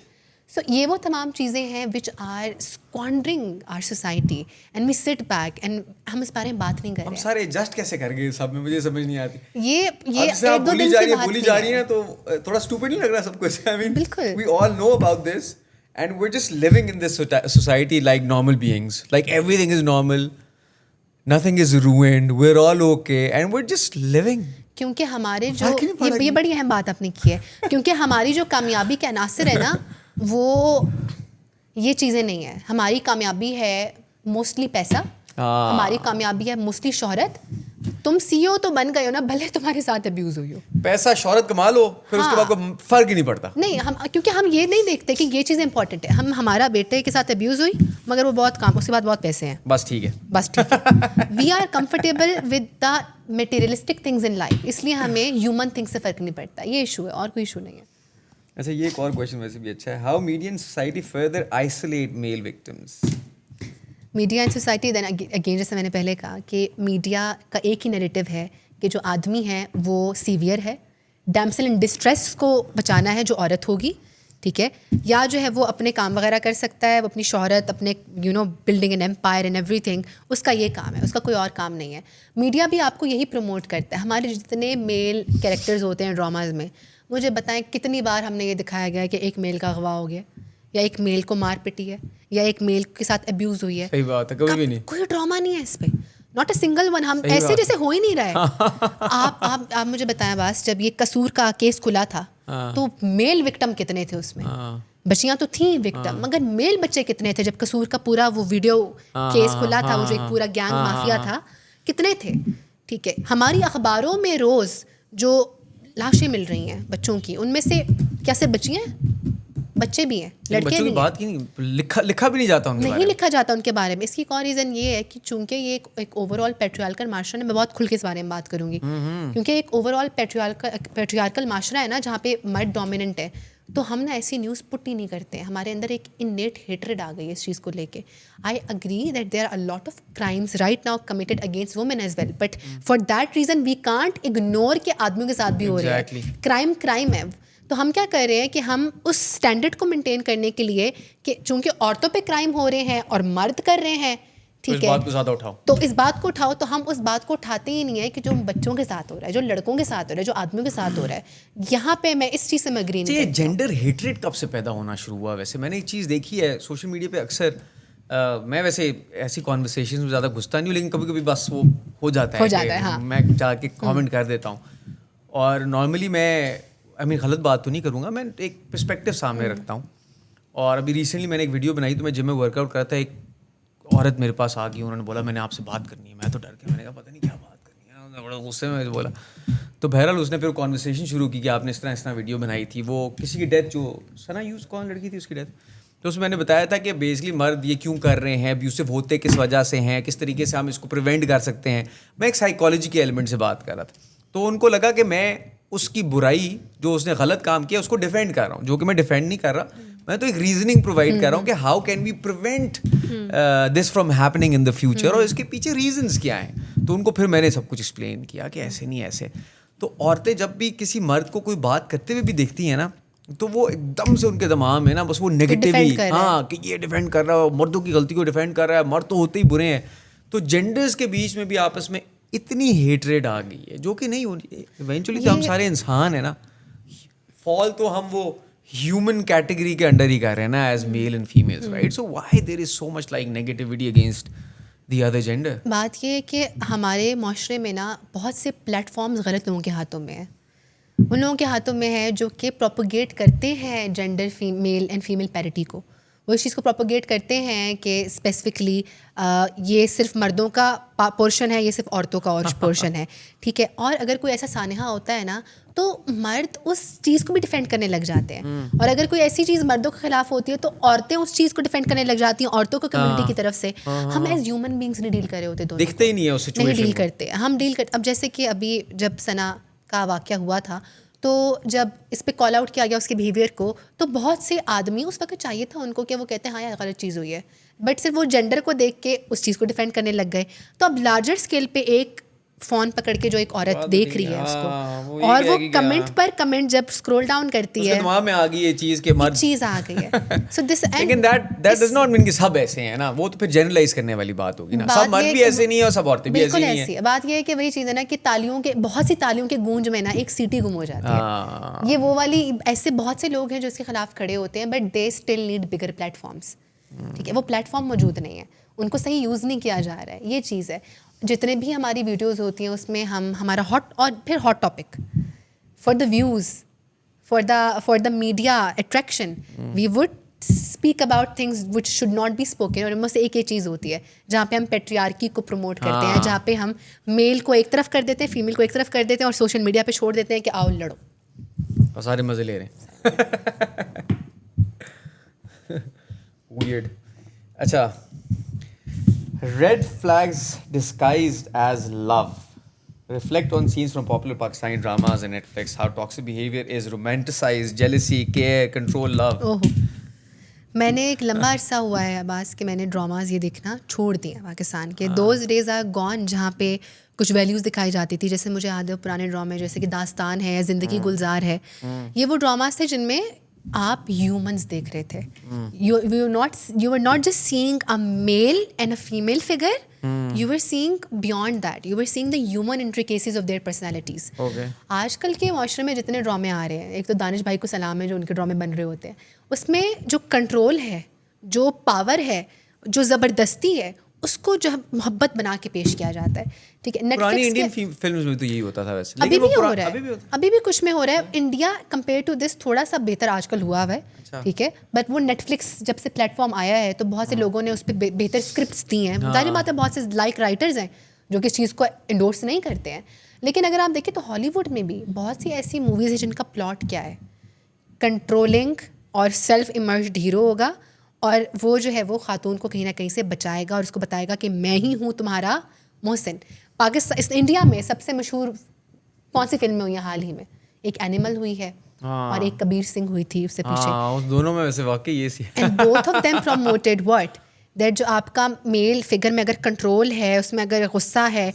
سو یہ وہ تمام چیزیں ہیں which are squandering our society and we sit back and ہم اس بارے میں بات نہیں کر رہے. ہم سارے ایڈجسٹ کیسے کر گئے سب میں, مجھے سمجھ نہیں آتی. یہ ایک دو دن کی بات بولی جا رہی ہے تو تھوڑا اسٹوپڈ نہیں لگ رہا سب کچھ؟ آئی مین بالکل, we all know about this and we are just living in this society like normal beings, like everything is normal, nothing is ruined, we're all okay and we're just living. کیونکہ ہمارے جو, یہ بڑی اہم بات آپ نے کی ہے, کیونکہ ہماری جو کامیابی کے عناصر ہے نا وہ یہ چیزیں نہیں ہیں. ہماری کامیابی ہے موسٹلی پیسہ, ہماری کامیابی ہے موسٹلی شہرت. تم سی او تو بن گئے ہو نا, بھلے تمہارے ساتھ ابیوز ہوئی ہو, پیسہ شہرت کما لو, پھر اس کے بعد کوئی فرق ہی نہیں پڑتا. نہیں ہم, کیونکہ ہم یہ نہیں دیکھتے کہ یہ چیز امپورٹنٹ ہے. ہمارا بیٹے کے ساتھ ابیوز ہوئی مگر وہ بہت کام, اس کے بعد بہت پیسے ہیں, بس ٹھیک ہے, بس ٹھیک ہے. We are comfortable with the materialistic things in life, اس لیے ہمیں ہیومن تھنگ سے فرق نہیں پڑتا. یہ ایشو ہے, اور کوئی ایشو نہیں ہے. اچھا یہ ایک اور کویشچن ویسے بھی اچھا ہے, how media and society further isolate male victims. Media and society then again, جیسے میں نے پہلے کہا کہ میڈیا کا ایک ہی نیریٹو ہے کہ جو آدمی ہے وہ سیویئر ہے, ڈیمسل ان ڈسٹریس کو بچانا ہے جو عورت ہوگی, ٹھیک ہے, یا جو ہے وہ اپنے کام وغیرہ کر سکتا ہے, وہ اپنی شہرت, اپنے building an empire and everything, اس کا یہ کام ہے, اس کا کوئی اور کام نہیں ہے. میڈیا بھی آپ کو یہی پروموٹ کرتا ہے. ہمارے جتنے میل کیریکٹرز ہوتے ہیں ڈراماز میں, مجھے بتائیں کتنی بار ہم نے یہ دکھایا گیا کہ ایک میل کا اغوا ہو گیا, یا ایک میل کو مار پٹی ہے, یا ایک میل کے ساتھ ابیوز ہوئی ہے. صحیح بات ہے, کبھی بھی نہیں, کوئی ڈراما نہیں ہے اس پہ, ناٹ اے سنگل ون. ہم ایسے جیسے ہو ہی نہیں رہے. آپ مجھے بتائیں باس, جب یہ قصور کا کیس کھلا تھا تو میل وکٹم کتنے تھے اس میں؟ بچیاں تو تھیں وکٹم, مگر میل بچے کتنے تھے؟ جب قصور کا پورا وہ ویڈیو کیس کھلا تھا, وہ جو ایک پورا گینگ مافیا تھا, کتنے تھے؟ ٹھیک ہے, ہماری اخباروں میں روز جو لاشیں مل رہی ہیں بچوں کی, ان میں سے کیا صرف بچیاں ہیں؟ بچے بھی ہیں, لڑکے بھی ہیں. بات کی نہیں, لکھا بھی نہیں جاتا ان کے بارے میں, نہیں لکھا جاتا ان کے بارے میں. اس کی ایک اور ریزن یہ ہے کہ چونکہ یہ ایک اوور آل پیٹریارکل معاشرہ ہے, میں بہت کھل کے اس بارے میں بات کروں گی, کیونکہ ایک اوور آل پیٹریارکل معاشرہ ہے نا, جہاں پہ مرد ڈومیننٹ ہے, تو ہم نا ایسی نیوز پٹ ہی نہیں کرتے. ہمارے اندر ایک انیٹ ہیٹریڈ آ گئی ہے اس چیز کو لے کے. I agree that there are lot of crimes right now committed against women as well, but for that reason we can't ignore کہ آدمیوں کے ساتھ بھی ہو رہا ہے. کرائم ہے. تو ہم کیا کر رہے ہیں کہ ہم اس اسٹینڈرڈ کو مینٹین کرنے کے لیے کہ چونکہ عورتوں پہ کرائم ہو رہے ہیں اور مرد کر رہے ہیں, ٹھیک ہے, تو اس بات کو اٹھاؤ, تو ہم اس بات کو اٹھاتے ہی نہیں ہے کہ جو بچوں کے ساتھ ہو رہا ہے, جو لڑکوں کے ساتھ ہو رہا ہے, جو آدمیوں کے ساتھ ہو رہا ہے. یہاں پہ میں اس چیز سے میں اگری نہیں کرتی. یہ جینڈر ہیٹریٹ کب سے پیدا ہونا شروع ہوا؟ ویسے میں نے ایک چیز دیکھی ہے سوشل میڈیا پہ اکثر, میں ویسے ایسی کانورسیشن میں زیادہ گھستا نہیں ہوں, لیکن کبھی کبھی بس وہ ہو جاتا ہے, میں جا کے کامنٹ کر دیتا ہوں. اور نارملی میں غلط بات تو نہیں کروں گا, میں ایک پرسپیکٹیو سامنے رکھتا ہوں. اور ابھی ریسنٹلی میں نے ایک ویڈیو بنائی, تو میں جم میں ورک آؤٹ کر رہا تھا, ایک عورت میرے پاس آ گئی, انہوں نے بولا میں نے آپ سے بات کرنی ہے. میں تو ڈر کے, میں نے کہا پتہ نہیں کیا بات کرنی ہے, بڑا غصے میں بولا. تو بہرحال اس نے پھر کانورسیشن شروع کی کہ آپ نے اس طرح ویڈیو بنائی تھی, وہ کسی کی ڈیتھ, جو ثنا یوز کون لڑکی تھی اس کی ڈیتھ, تو اس میں نے بتایا تھا کہ بیسکلی مرد یہ کیوں کر رہے ہیں, ابیوسو ہوتے کس وجہ سے ہیں, کس طریقے سے ہم اس کو پریونٹ کر سکتے ہیں. میں ایک سائیکالوجی کے ایلیمنٹ سے بات کر رہا تھا, تو ان کو لگا کہ میں اس کی برائی, جو اس نے غلط کام کیا, اس کو ڈیفینڈ کر رہا ہوں, جو کہ میں ڈیفینڈ نہیں کر رہا. میں تو ایک ریزننگ پرووائڈ کر رہا ہوں کہ how can we prevent this from happening in the future, اور اس کے پیچھے ریزنس کیا ہیں. تو ان کو پھر میں نے سب کچھ ایکسپلین کیا کہ ایسے نہیں ایسے. تو عورتیں جب بھی کسی مرد کو کوئی بات کرتے ہوئے بھی دیکھتی ہیں نا, تو وہ ایک دم سے ان کے دماغ میں نا بس وہ نیگیٹیولی, ہاں کہ یہ ڈیفینڈ کر رہا ہے, مردوں کی غلطی کو ڈیفینڈ کر رہا ہے, مرد تو ہوتے ہی برے ہیں. تو جینڈرز کے بیچ میں بھی آپس میں اتنی ہیٹریڈ آ گئی ہے, جو کہ نہیں ہونی. ایونچولی تو ہم سارے انسان ہیں نا, فال تو ہم وہ ہیومن کیٹیگری کے انڈر ہی کر رہے ہیں نا, as male and females, right? So why there is so much like negativity against the other gender. بات یہ ہے کہ ہمارے معاشرے میں نا بہت سے پلیٹ فارمز غلط لوگوں کے ہاتھوں میں ہیں. ان لوگوں کے ہاتھوں میں ہے جو کہ پروپوگیٹ کرتے ہیں gender mile and female parity کو. وہ اس چیز کو پروپوگیٹ کرتے ہیں کہ اسپیسیفکلی یہ صرف مردوں کا پورشن ہے, یہ صرف عورتوں کا اور پورشن ہے, ٹھیک ہے. اور اگر کوئی ایسا سانحہ ہوتا ہے نا, تو مرد اس چیز کو بھی ڈیفینڈ کرنے لگ جاتے ہیں. اور اگر کوئی ایسی چیز مردوں کے خلاف ہوتی ہے, تو عورتیں اس چیز کو ڈیفینڈ کرنے لگ جاتی ہیں عورتوں کو کمیونٹی کی طرف سے. ہم ایز ہیومن بینگس نہیں ڈیل کر رہے ہوتے, دونوں دکھتے ہی نہیں ہے اس سچویشن, نہیں ڈیل کرتے. ہم ڈیل کرتے. اب جیسے کہ ابھی جب ثنا کا واقعہ ہوا تھا, تو جب اس پہ کال آؤٹ کیا گیا اس کے بیہیویئر کو, تو بہت سے آدمی اس وقت چاہیے تھا ان کو کہ وہ کہتے ہیں ہاں یار غلط چیز ہوئی ہے, بٹ صرف وہ جینڈر کو دیکھ کے اس چیز کو ڈیفینڈ کرنے لگ گئے. تو اب لارجر اسکیل پہ ایک فون پکڑ کے جو ایک عورت دیکھ رہی ہے اس کو, اور وہ کمنٹ پر کمنٹ جب اسکرول ڈاؤن کرتی ہے, دماغ میں آ گئی یہ چیز کہ مرد چیز آ گئی ہے. سو دس, لیکن دیٹ ڈز ناٹ مین کہ سب ایسے ہیں نا, وہ تو پھر جنرلائز کرنے والی بات ہوگی نا. سب مرد بھی ایسے نہیں ہیں اور سب عورتیں بھی ایسی نہیں ہیں. بات یہ ہے کہ وہی چیز ہے نا کہ تالیوں کے, بہت سی تالیوں کے گونج میں نا ایک سیٹی گم ہو جاتی ہے. یہ وہ والی, ایسے بہت سے لوگ ہیں جو اس کے خلاف کھڑے ہوتے ہیں, but they still need bigger platforms, ٹھیک ہے. وہ پلیٹ فارم موجود نہیں ہے, ان کو صحیح یوز نہیں کیا جا رہا ہے, یہ چیز ہے. جتنے بھی ہماری ویڈیوز ہوتی ہیں اس میں ہم ہمارا ہاٹ, اور پھر hot topic for the views, for the media attraction, we would speak about things which should not be spoken. اور ان میں سے ایک یہ چیز ہوتی ہے جہاں پہ ہم پیٹریارکی کو پروموٹ کرتے ہیں, جہاں پہ ہم میل کو ایک طرف کر دیتے ہیں, فیمیل کو ایک طرف کر دیتے ہیں, اور سوشل میڈیا پہ چھوڑ دیتے ہیں کہ آؤ لڑو, اور سارے مزے لے رہے ہیں. Weird. اچھا, red flags disguised as love. Reflect on scenes from popular Pakistani dramas and Netflix. How toxic behavior is romanticized, jealousy, care, control, love. میں نے ایک لمبا عرصہ ہوا ہے عباس کہ میں نے ڈراماز یہ دیکھنا چھوڑ دیا پاکستان کے. دوز ڈیز آر گون جہاں پہ کچھ ویلیوز دکھائی جاتی تھی. جیسے مجھے یاد ہے پرانے ڈرامے جیسے کہ داستان ہے, زندگی گلزار ہے, یہ وہ ڈراماز تھے جن میں آپ ہیومنس دیکھ رہے تھے. You are not just seeing a male and a female figure, you are seeing beyond that, you are seeing the human intricacies of their personalities. آج کل کے معاشرے میں جتنے ڈرامے آ رہے ہیں, ایک تو دانش بھائی کو سلام ہے جو ان کے ڈرامے بن رہے ہوتے ہیں, اس میں جو کنٹرول ہے, جو پاور ہے, جو زبردستی ہے, اس کو جو محبت بنا کے پیش کیا جاتا ہے. ٹھیک ہے, پرانی انڈین فلمز میں تو یہی ہوتا تھا ویسے, ابھی بھی ہو رہا ہے, ابھی بھی کچھ میں ہو رہا ہے. انڈیا کمپیئر ٹو دس تھوڑا سا بہتر آج کل ہوا ہے, ٹھیک ہے, بٹ وہ نیٹ فلکس جب سے پلیٹ فارم آیا ہے تو بہت سے لوگوں نے اس پہ بہتر اسکرپٹس دی ہیں. ظاہر بات ہے بہت سے لائک رائٹرز ہیں جو کہ اس چیز کو انڈورس نہیں کرتے ہیں, لیکن اگر آپ دیکھیں تو ہالی ووڈ میں بھی بہت سی ایسی موویز ہیں جن کا پلاٹ کیا ہے, کنٹرولنگ اور سیلف امرجڈ ہیرو ہوگا, اور وہ جو ہے وہ خاتون کو کہیں نہ کہیں سے بچائے گا اور اس کو بتائے گا کہ میں ہی ہوں تمہارا محسن. پاکستان انڈیا میں سب سے مشہور کون سی فلمیں ہوئی ہیں حال ہی میں؟ ایک اینیمل ہوئی ہے اور ایک کبیر سنگھ ہوئی تھی اس سے پیچھے. اس دونوں میں ویسے واقعی یہ see and both of them promoted what that جو آپ کا میل فگر میں اگر کنٹرول ہے, اس میں اگر غصہ ہے,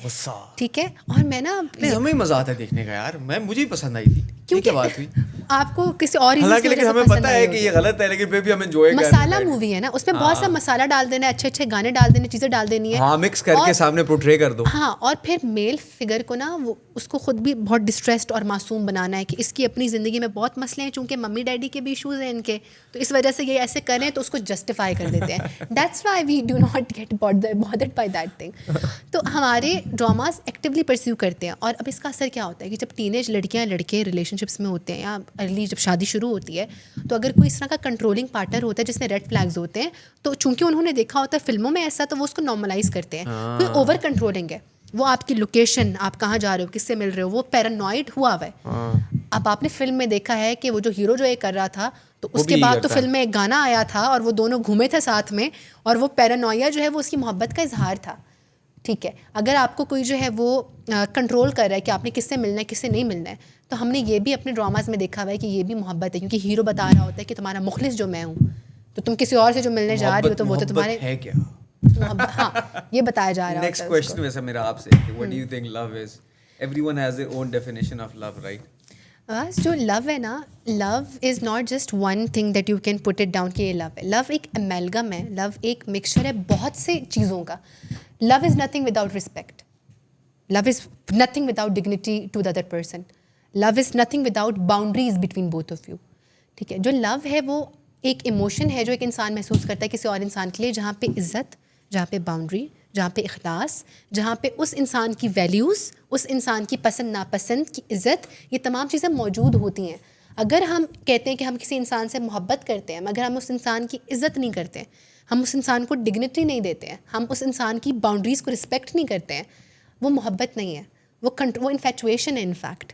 ٹھیک ہے. اور میں نا ہمیں مزہ آتا ہے دیکھنے کا یار, مجھے ہی پسند آئی تھی. کیونکہ بات ہوئی آپ کو کسی اور حالانکہ لیکن ہمیں پتہ ہے کہ یہ غلط ہے, لیکن پھر بھی ہم انجوائے کرتے ہیں. مسالہ مووی ہے نا, اس میں بہت سا مسالہ ڈال دینا ہے, اچھے اچھے گانے ڈال دینے, چیزیں ڈال دینی ہے, ہاں مکس کر کے سامنے پورٹرے کر دو. ہاں, اور پھر میل فگر کو نا وہ اس کو خود بھی بہت ڈسٹریسڈ اور معصوم بنانا ہے کہ اس کی اپنی زندگی میں بہت مسئلے ہیں, چونکہ ممی ڈیڈی کے بھی ایشوز ہیں ان کے, تو اس وجہ سے یہ ایسے کریں تو اس کو جسٹیفائی کر دیتے ہیں. That's why we do not get bothered by that thing. تو ہمارے ڈراماز ایکٹیولی پرسیو کرتے ہیں. اور اب اس کا اثر کیا ہوتا ہے کہ جب ٹین ایج لڑکیاں لڑکے ریلیشن شپس میں ہوتے ہیں یا ارلی جب شادی شروع ہوتی ہے, تو اگر کوئی اس طرح کا کنٹرولنگ پارٹنر ہوتا ہے جس میں ریڈ فلیگز ہوتے ہیں, تو چونکہ انہوں نے دیکھا ہوتا ہے فلموں میں ایسا, تو وہ اس کو نارملائز کرتے ہیں. کوئی اوور کنٹرولنگ ہے, وہ آپ کی لوکیشن, آپ کہاں جا رہے ہو, کس سے مل رہے ہو, وہ پیرانوائڈ ہوا ہوا ہے. اب آپ نے فلم میں دیکھا ہے کہ وہ جو ہیرو جو یہ کر رہا تھا, تو اس کے بعد تو فلم میں ایک گانا آیا تھا اور وہ دونوں گھومے تھے ساتھ میں, اور وہ پیرانویا جو ہے وہ اس کی محبت کا اظہار تھا. ٹھیک ہے, اگر آپ کو کوئی جو ہے وہ کنٹرول کر رہا ہے کہ آپ نے کس سے ملنا ہے, کس سے نہیں ملنا ہے, تو ہم نے یہ بھی اپنے ڈراماز میں دیکھا ہوا ہے کہ یہ بھی محبت ہے, کیونکہ ہیرو بتا رہا ہوتا ہے کہ تمہارا مخلص جو میں ہوں, تو تم کسی اور سے جو ملنے جا رہی ہو تو وہ تو تمہارے ہے کیا, ہاں یہ بتایا جا رہا ہے. نیکسٹ کوسچن ویسا میرا آپ سے, what do you think love is? Everyone has their own definition of love, right? بس جو لو ہے نا, love is not just one thing that you can put it down کہ یہ لو ہے. لو ایک امیلگم ہے, لو ایک مکسچر ہے بہت سے چیزوں کا. Love is nothing without respect, love is nothing without dignity to the other person, love is nothing without boundaries between both of you. ٹھیک ہے, جو لو ہے وہ ایک ایموشن ہے جو ایک انسان محسوس کرتا ہے کسی اور انسان کے لیے, جہاں پہ عزت, جہاں پہ باؤنڈری, جہاں پہ اخلاص, جہاں پہ اس انسان کی ویلیوز, اس انسان کی پسند ناپسند کی عزت, یہ تمام چیزیں موجود ہوتی ہیں. اگر ہم کہتے ہیں کہ ہم کسی انسان سے محبت کرتے ہیں مگر ہم اس انسان کی عزت نہیں کرتے ہیں, ہم اس انسان کو ڈگنیٹی نہیں دیتے ہیں, ہم اس انسان کی باؤنڈریز کو رسپیکٹ نہیں کرتے ہیں, وہ محبت نہیں ہے, وہ انفیچویشن ہے. انفیکٹ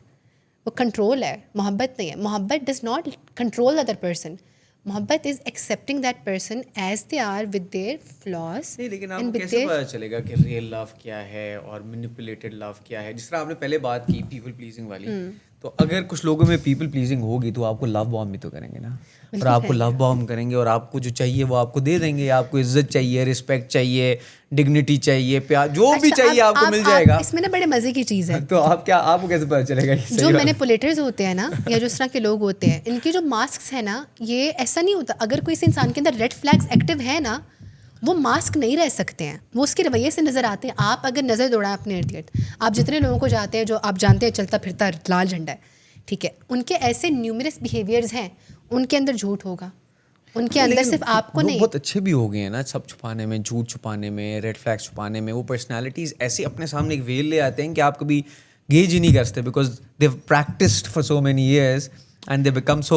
وہ کنٹرول ہے, محبت نہیں ہے. محبت does not control other person, محبت is accepting that person as they are with their flaws. نہیں, لیکن آپ کو کیسے پتا چلے گا کہ ریئل لو کیا ہے اور مینیپولیٹڈ لو کیا ہے؟ جس طرح آپ نے پہلے بات کی پیپل پلیزنگ والی, تو اگر کچھ لوگوں میں پیپل پلیزنگ ہوگی تو آپ کو لو بام بھی تو کریں گے نا, اور آپ کو لو بام کریں گے اور آپ کو جو چاہیے وہ آپ کو دے دیں گے. آپ کو عزت چاہیے, رسپیکٹ چاہیے, ڈگنیٹی چاہیے, پیار, جو بھی چاہیے آپ کو مل جائے گا. اس میں نا بڑے مزے کی چیز ہے. تو آپ کو کیسے پتا چلے گا؟ جو مینیپولیٹرز ہوتے ہیں نا, یا جو اس طرح کے لوگ ہوتے ہیں, ان کے جو ماسکس ہیں نا, یہ ایسا نہیں ہوتا. اگر کوئی انسان کے اندر ریڈ فلیگز ایکٹیو ہے نا, وہ ماسک نہیں رہ سکتے ہیں, وہ اس کے رویے سے نظر آتے ہیں. آپ اگر نظر دوڑائیں اپنے ارد گرد, آپ جتنے لوگوں کو جاتے ہیں جو آپ جانتے ہیں چلتا پھرتا لال جھنڈا ہے, ٹھیک ہے, ان کے ایسے نیومرس بیہیویئرز ہیں, ان کے اندر جھوٹ ہوگا, ان کے اندر صرف آپ کو نہیں. بہت اچھے بھی ہو گئے ہیں نا سب چھپانے میں, جھوٹ چھپانے میں, ریڈ فلیگس چھپانے میں. وہ پرسنالٹیز ایسے اپنے سامنے ایک ویل لے آتے ہیں کہ آپ کبھی گیج ہی نہیں کر سکتے, because they've practised for so many years. and they become so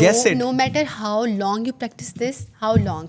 guess it. no matter how long you practice this, how long,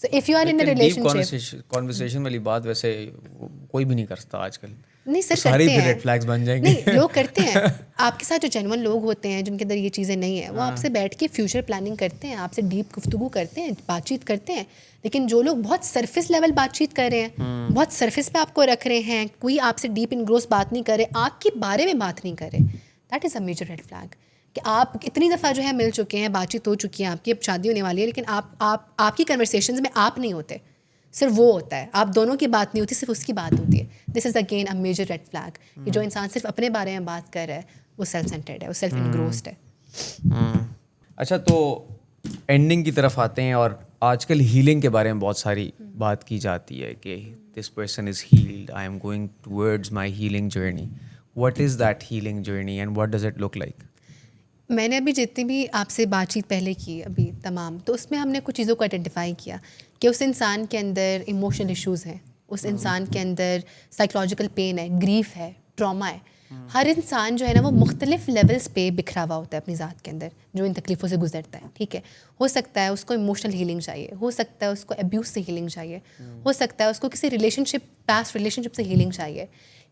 So if you are in a relationship, conversation والی بات ویسے کوئی بھی نہیں کرتا آج کل. نہیں سر سارے کرتے بھی ہیں, ریڈ فلیگز بن جائیں گے. نہیں لوگ کرتے ہیں. آپ کے ساتھ جو جینون لوگ ہوتے ہیں جن کے اندر یہ چیزیں نہیں ہیں, وہ آپ سے بیٹھ کے فیوچر پلاننگ کرتے ہیں, آپ سے ڈیپ گفتگو کرتے ہیں, بات چیت کرتے ہیں. لیکن جو لوگ بہت سرفیس لیول بات چیت کر رہے ہیں, بہت سرفیس پہ آپ کو رکھ رہے ہیں, کوئی آپ سے ڈیپ انگروس بات نہیں کر رہے, آپ کے بارے میں بات نہیں کر رہے, that is a major red flag. کہ آپ اتنی دفعہ جو ہے مل چکے ہیں, بات چیت ہو چکی ہے آپ کی, اب شادی ہونے والی ہے, لیکن آپ کی کنورسیشنز میں آپ نہیں ہوتے, صرف وہ ہوتا ہے, آپ دونوں کی بات نہیں ہوتی, صرف اس کی بات ہوتی ہے. This is again a major red flag کہ جو انسان صرف اپنے بارے میں بات کر رہا ہے وہ سیلف سینٹرڈ ہے, وہ سیلف انگروسڈ ہے. اچھا, تو اینڈنگ کی طرف آتے ہیں, اور آج کل ہیلنگ کے بارے میں بہت ساری بات کی جاتی ہے کہ this person is healed, I am going towards my healing journey. What is that healing journey and what does it look like? میں نے ابھی جتنی بھی آپ سے بات چیت پہلے کی ابھی تمام, تو اس میں ہم نے کچھ چیزوں کو آئیڈینٹیفائی کیا کہ اس انسان کے اندر ایموشنل ایشوز ہیں, اس انسان کے اندر سائیکولوجیکل پین ہے, گریف ہے, ٹراما ہے. ہر انسان جو ہے نا وہ مختلف لیولس پہ بکھرا ہوا ہوتا ہے اپنی ذات کے اندر, جو ان تکلیفوں سے گزرتا ہے. ٹھیک ہے, ہو سکتا ہے اس کو ایموشنل ہیلنگ چاہیے, ہو سکتا ہے اس کو ابیوز سے ہیلنگ چاہیے, ہو سکتا ہے اس کو کسی پاسٹ ریلیشن شپ سے ہیلنگ چاہیے.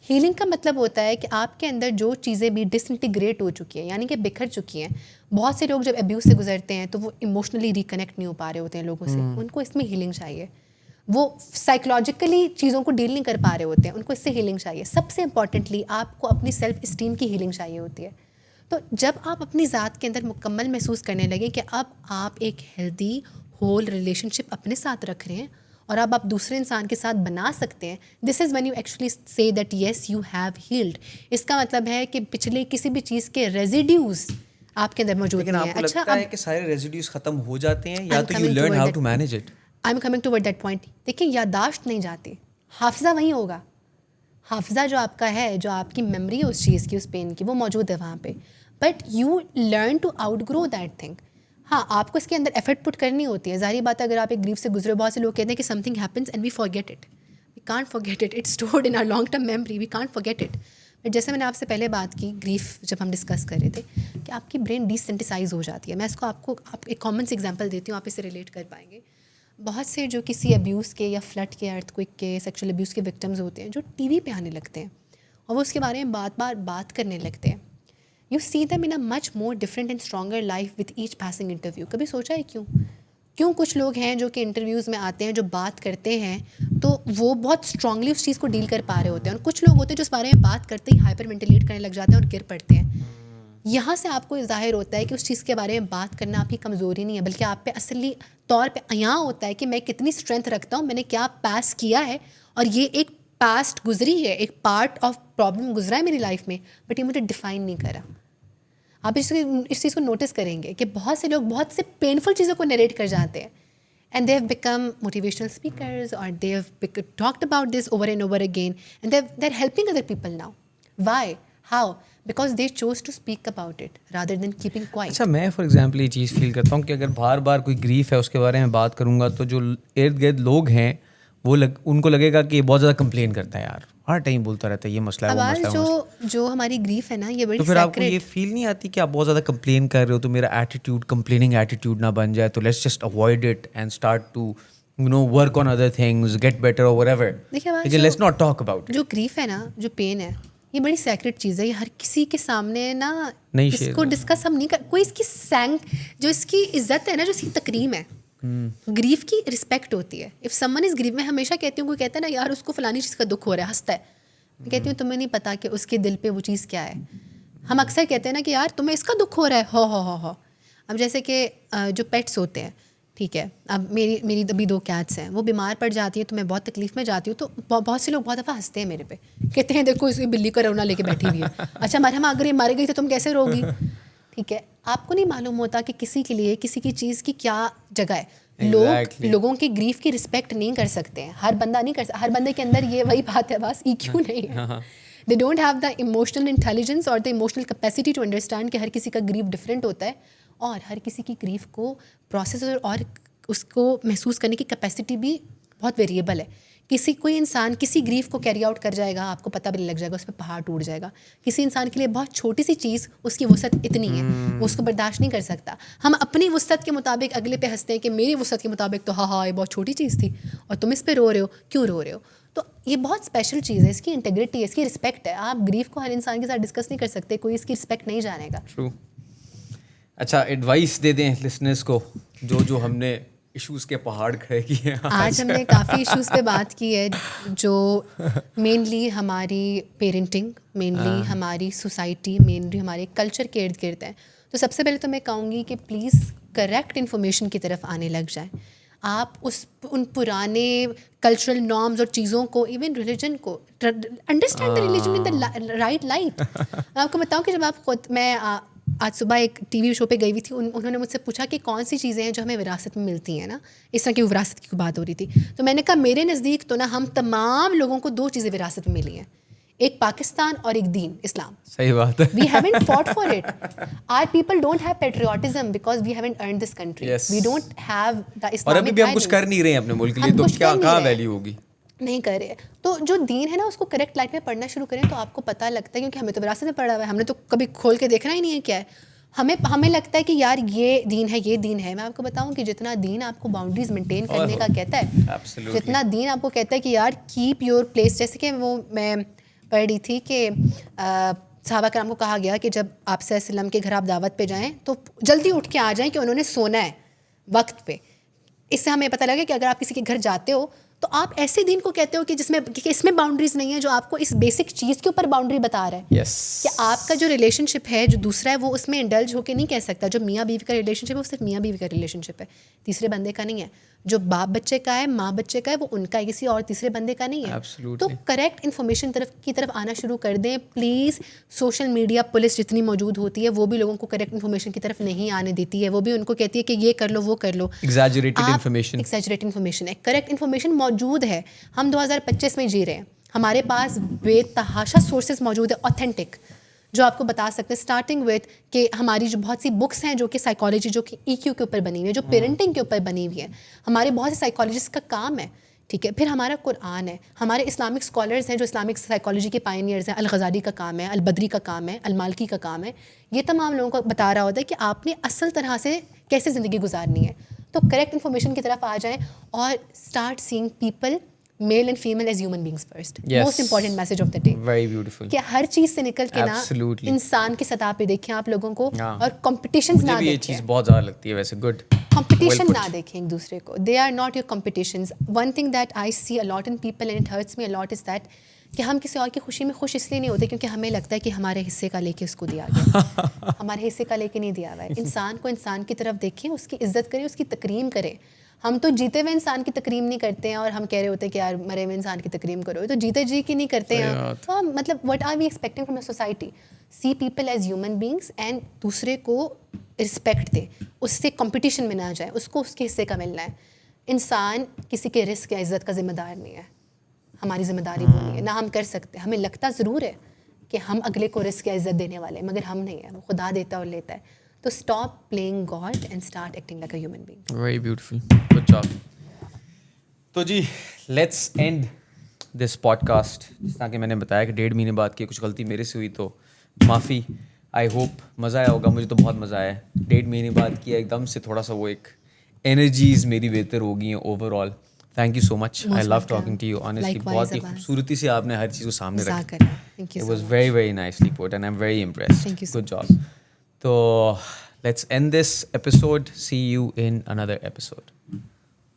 ہیلنگ کا مطلب ہوتا ہے کہ آپ کے اندر جو چیزیں بھی ڈس انٹیگریٹ ہو چکی ہیں, یعنی کہ بکھر چکی ہیں. بہت سے لوگ جب ابیوز سے گزرتے ہیں تو وہ ایموشنلی ریکنیکٹ نہیں ہو پا رہے ہوتے ہیں لوگوں سے, ان کو اس میں ہیلنگ چاہیے. وہ سائیکولوجیکلی چیزوں کو ڈیل نہیں کر پا رہے ہوتے ہیں, ان کو اس سے ہیلنگ چاہیے. سب سے امپورٹنٹلی آپ کو اپنی سیلف اسٹیم کی ہیلنگ چاہیے ہوتی ہے. تو جب آپ اپنی ذات کے اندر مکمل محسوس کرنے لگیں کہ اب آپ ایک ہیلدی ہول ریلیشن شپ اپنے ساتھ رکھ رہے ہیں اور اب آپ دوسرے انسان کے ساتھ بنا سکتے ہیں, this is when you actually say that yes you have healed. اس کا مطلب ہے کہ پچھلے کسی بھی چیز کے ریزیڈیوز آپ کے اندر موجود نہیں ہیں. اچھا, لگتا ہے کہ سارے ریزیڈیوز ختم ہو جاتے ہیں یا تو you learn how to manage it? I am coming toward that point. دیکھیں, یادداشت نہیں جاتی, حافظہ وہیں ہوگا. حافظہ جو آپ کا ہے, جو آپ کی میموری ہے اس چیز کی, اس پین کی, وہ موجود ہے وہاں پہ, but you learn to outgrow that thing. ہاں, آپ کو اس کے اندر ایفرٹ پٹ کرنی ہوتی ہے. ظاہری بات ہے, اگر آپ ایک گریف سے گزرے, بہت سے لوگ کہتے ہیں کہ something happens and we forget it. We can't forget it, it's stored in our long term memory, we can't forget it. But جیسے میں نے آپ سے پہلے بات کی, گریف جب ہم ڈسکس کر رہے تھے کہ آپ کی برین ڈیسینٹیسائز ہو جاتی ہے. میں اس کو آپ ایک کامن سی ایگزامپل دیتی ہوں, آپ اس سے ریلیٹ کر پائیں گے. بہت سے جو کسی ابیوز کے یا فلڈ کے, ارتھ کوئک کے, سیکشل ابیوز کے وکٹمز ہوتے ہیں, جو ٹی وی پہ آنے لگتے ہیں اور وہ اس کے بارے میں بات کرنے لگتے ہیں. You see them in a much more different and stronger life with each passing interview. کبھی سوچا ہے کیوں کچھ لوگ ہیں جو کہ انٹرویوز میں آتے ہیں, جو بات کرتے ہیں تو وہ بہت اسٹرانگلی اس چیز کو ڈیل کر پا رہے ہوتے ہیں, اور کچھ لوگ ہوتے ہیں جو اس بارے میں بات کرتے ہی ہائپر وینٹیلیٹ کرنے لگ جاتے ہیں اور گر پڑتے ہیں. یہاں سے آپ کو ظاہر ہوتا ہے کہ اس چیز کے بارے میں بات کرنا آپ کی کمزوری نہیں ہے, بلکہ آپ پہ اصلی طور پہ عیاں ہوتا ہے کہ میں کتنی اسٹرینتھ رکھتا ہوں, میں نے کیا پاس کیا ہے, اور یہ ایک پاسٹ گزری ہے, ایک پارٹ آف پرابلم گزرا ہے میری لائف میں, بٹ یہ مجھے ڈیفائن نہیں کرا. آپ اس چیز کو نوٹس کریں گے کہ بہت سے لوگ بہت سے پینفل چیزوں کو نریٹ کر جاتے ہیں, and they have become motivational speakers, اور they have talked about this over and over again, and they are helping other people now. Why, how? Because they choose to speak about it rather than keeping quiet. اچھا, میں for example یہ چیز فیل کرتا ہوں کہ اگر بار بار کوئی grief ہے اس کے بارے میں بات کروں گا تو جو ارد گرد لوگ ہیں وہ ان کو لگے گا کہ یہ بہت زیادہ کمپلین کرتا ہے, یار ہر ٹائم بولتا رہتا ہے یہ مسئلہ ہے وہ مسئلہ ہے. جو ہماری گریف ہے نا, یہ بڑی تو پھر آپ کو یہ فیل نہیں آتی کہ آپ بہت زیادہ کمپلین کر رہے ہو تو میرا ایٹیٹیوڈ کمپلیننگ ایٹیٹیوڈ نہ بن جائے, تو let's just avoid it and start to work on other things, get better اور whatever. لیکن لیٹس ناٹ ٹاک اباؤٹ. جو گریف ہے نا, جو پین ہے, یہ بڑی سیکریٹ چیز ہے. یہ ہر کسی کے سامنے نا اس کو ڈسکس ہم نہیں کر, کوئی اس کی جو اس کی عزت ہے نا, جو اس کی تکریم ہے, گریف کی رسپیکٹ ہوتی ہے. اف سمن از گریف, میں ہمیشہ کہتی ہوں, کوئی کہتا ہے نا یار اس کو فلانی چیز کا دکھ ہو رہا ہے, ہنستا ہے, میں کہتی ہوں تمہیں نہیں پتا کہ اس کے دل پہ وہ چیز کیا ہے. ہم اکثر کہتے ہیں نا کہ یار تمہیں اس کا دکھ ہو رہا ہے, ہو. اب جیسے کہ جو پیٹس ہوتے ہیں, ٹھیک ہے, اب میری ابھی 2 کیٹس ہیں, وہ بیمار پڑ جاتی ہیں تو میں بہت تکلیف میں جاتی ہوں, تو بہت سے لوگ بہت دفعہ ہنستے ہیں میرے پہ, کہتے ہیں دیکھو اس کی بلی کا رونا لے کے بیٹھی ہوئی ہے, اچھا مرہم اگر یہ مارے گئی تو تم کیسے رو گی. ٹھیک ہے, آپ کو نہیں معلوم ہوتا کہ کسی کے لیے کسی کی چیز کی کیا جگہ ہے. لوگوں کی گریف کی رسپیکٹ نہیں کر سکتے ہیں, ہر بندہ نہیں کر سکتا. ہر بندے کے اندر یہ وہی بات ہے, بس EQ نہیں ہے. They don't have the emotional intelligence or the emotional capacity to understand کہ ہر کسی کا گریف ڈفرینٹ ہوتا ہے, اور ہر کسی کی گریف کو پروسیس اور اس کو محسوس کرنے کی کیپیسٹی بھی بہت ویریبل ہے. کسی کوئی انسان کسی گریف کو کیری آؤٹ کر جائے گا, آپ کو پتہ بھی نہیں لگ جائے گا, اس پہ پہاڑ ٹوٹ جائے گا. کسی انسان کے لیے بہت چھوٹی سی چیز اس کی وسعت اتنی ہے, وہ اس کو برداشت نہیں کر سکتا. ہم اپنی وسعت کے مطابق اگلے پہ ہنستے ہیں کہ میری وسعت کے مطابق تو ہاں یہ بہت چھوٹی چیز تھی اور تم اس پہ رو رہے ہو, کیوں رو رہے ہو. تو یہ بہت اسپیشل چیز ہے, اس کی انٹیگریٹی ہے, اس کی رسپیکٹ ہے. آپ گریف کو ہر انسان کے ساتھ ڈسکس نہیں کر سکتے, کوئی اس کی رسپیکٹ نہیں جانے گا. ٹرو. اچھا, ایڈوائس دے دیں لسنرس کو جو ہم نے ایشوز کے پہاڑ کھڑے کیے ہیں. آج ہم نے کافی ایشوز پہ بات کی ہے جو مینلی ہماری پیرنٹنگ, مینلی ہماری سوسائٹی, مینلی ہمارے کلچر کے ارد گرد ہیں. تو سب سے پہلے تو میں کہوں گی کہ پلیز کریکٹ انفارمیشن کی طرف آنے لگ جائیں. آپ ان پرانے کلچرل نارمز اور چیزوں کو, ایون ریلیجن کو, understand the religion in the right light. میں آپ کو بتاؤں کہ جب آپ خود, میں آج صبح ایک ٹی وی شو پہ گئی ہوئی تھی, انہوں نے مجھ سے پوچھا کہ کون سی چیزیں ہیں جو ہمیں وراثت میں ملتی ہیں نا, اس طرح کی وراثت کی بات ہو رہی تھی. تو میں نے کہا میرے نزدیک تو نا ہم تمام لوگوں کو 2 چیزیں وراثت میں ملی ہیں, ایک پاکستان اور ایک دین اسلام. صحیح بات ہے. We haven't fought for it. Our people don't have patriotism because we haven't earned this country. Yes. We don't have the Islamic اور ابھی بھی ہم کچھ کر نہیں رہے ہیں اپنے ملک کے لیے, تو کیا کہاں ویلیو ہوگی, نہیں کر رہے. تو جو دین ہے نا اس کو کریکٹ لائٹ میں پڑھنا شروع کریں تو آپ کو پتہ لگتا ہے, کیونکہ ہمیں تو وراثت میں پڑھا ہوا ہے, ہم نے تو کبھی کھول کے دیکھنا ہی نہیں ہے کیا ہے. ہمیں لگتا ہے کہ یار یہ دین ہے, یہ دین ہے. میں آپ کو بتاؤں کہ جتنا دین آپ کو باؤنڈریز مینٹین کرنے کا کہتا ہے, جتنا دین آپ کو کہتا ہے کہ یار کیپ یور پلیس, جیسے کہ وہ میں پڑھ رہی تھی کہ صحابہ کرام کو کہا گیا کہ جب آپ صلی اللہ علیہ وسلم کے گھر آپ دعوت پہ جائیں تو جلدی اٹھ کے آ جائیں کہ انہوں نے سونا ہے وقت پہ. اس سے ہمیں پتہ لگا کہ اگر آپ کسی کے گھر جاتے ہو تو آپ ایسے دین کو کہتے ہو کہ جس میں کہ اس میں باؤنڈریز نہیں ہے, جو آپ کو اس بیسک چیز کے اوپر باؤنڈری بتا رہا ہے کہ آپ کا جو ریلیشن شپ ہے جو دوسرا ہے وہ اس میں انڈلج ہو کے نہیں کہہ سکتا. جو میاں بیوی کا ریلیشن شپ ہے وہ صرف میاں بیوی کا ریلیشن شپ ہے, تیسرے بندے کا نہیں ہے. جو باپ بچے کا ہے, ماں بچے کا ہے, وہ ان کا ہے, کسی اور تیسرے بندے کا نہیں ہے. تو کریکٹ انفارمیشن کی طرف آنا شروع کر دیں پلیز. سوشل میڈیا پولیس جتنی موجود ہوتی ہے وہ بھی لوگوں کو کریکٹ انفارمیشن کی طرف نہیں آنے دیتی ہے, وہ بھی ان کو کہتی ہے کہ یہ کر لو وہ کر لو. ایگزیجریٹڈ انفارمیشن ہے, کریکٹ انفارمیشن موجود ہے. ہم 2025 میں جی رہے ہیں, ہمارے پاس بے تحاشا سورسز موجود ہیں اوتھینٹک جو آپ کو بتا سکتے ہیں. اسٹارٹنگ وتھ کہ ہماری جو بہت سی بکس ہیں جو کہ سائیکالوجی, جو کہ ای کیو کے اوپر بنی ہوئی ہے, جو پیرنٹنگ کے اوپر بنی ہوئی ہے, ہمارے بہت سے سائیکالوجسٹ کا کام ہے, ٹھیک ہے. پھر ہمارا قرآن ہے, ہمارے اسلامک اسکالرز ہیں جو اسلامک سائیکالوجی کے پائنیئرز ہیں. الغزالی کا کام ہے, البدری کا کام ہے, المالکی کا کام ہے. یہ تمام لوگوں کو بتا رہا ہوتا ہے کہ آپ نے اصل طرح سے کیسے زندگی گزارنی ہے. تو کریکٹ انفارمیشن کی طرف آ جائیں اور start saying people male and female as human beings first. Most important message of the day. Very beautiful. کہ ہر چیز سے نکل کے نا انسان کی سطح پہ دیکھیں آپ لوگوں کو, اور کمپٹیشنز نہ دیکھیں. یہ چیز بہت زیادہ لگتی ہے ویسے. گڈ. کمپٹیشن نہ دیکھیں ایک دوسرے کو. They are not your competitions. One thing that I see a lot in people and it hurts me a lot is that کہ ہم کسی اور کی خوشی میں خوش اس لیے نہیں ہوتے کیونکہ ہمیں لگتا ہے کہ ہمارے حصے کا لے کے اس کو دیا گیا. ہمارے حصے کا لے کے نہیں دیا ہوا ہے. انسان کو انسان کی طرف دیکھیں, اس کی عزت کریں, اس کی تکریم کریں. ہم تو جیتے ہوئے انسان کی تکریم نہیں کرتے ہیں اور ہم کہہ رہے ہوتے ہیں کہ یار مرے ہوئے انسان کی تکریم کرو, تو جیتے جی کی نہیں کرتے ہیں. تو مطلب what are we expecting from a society? See people as human beings and دوسرے کو رسپیکٹ دے, اس سے کمپٹیشن میں نہ جائے, اس کو اس کے حصے کا ملنا ہے. انسان کسی کے رزق یا عزت کا ذمہ دار نہیں ہے. ہماری ذمہ داری وہ نہیں ہے, نہ ہم کر سکتے. ہمیں لگتا ضرور ہے کہ ہم اگلے کو رزق یا عزت دینے والے ہیں, مگر ہم نہیں ہیں, وہ خدا دیتا ہے اور لیتا ہے. تو stop playing God and start acting like a human being. Very beautiful. Good job. تو جی let's end this podcast. جس طرح کہ میں نے بتایا کہ 1.5 مہینے بعد کی کچھ غلطی میرے سے ہوئی تو معافی. آئی ہوپ مزہ آیا ہوگا. مجھے تو بہت مزہ آیا. 1.5 مہینے بعد کیا ایک دم سے تھوڑا سا وہ ایک انرجیز میری بہتر ہو گئی ہیں overall. Thank you so much. I love talking to you honestly. بہت ہی خوبصورتی سے آپ نے ہر چیز کو سامنے رکھا. It was very very nicely put and I am very impressed. Good job. تو let's end this episode. See you in another episode.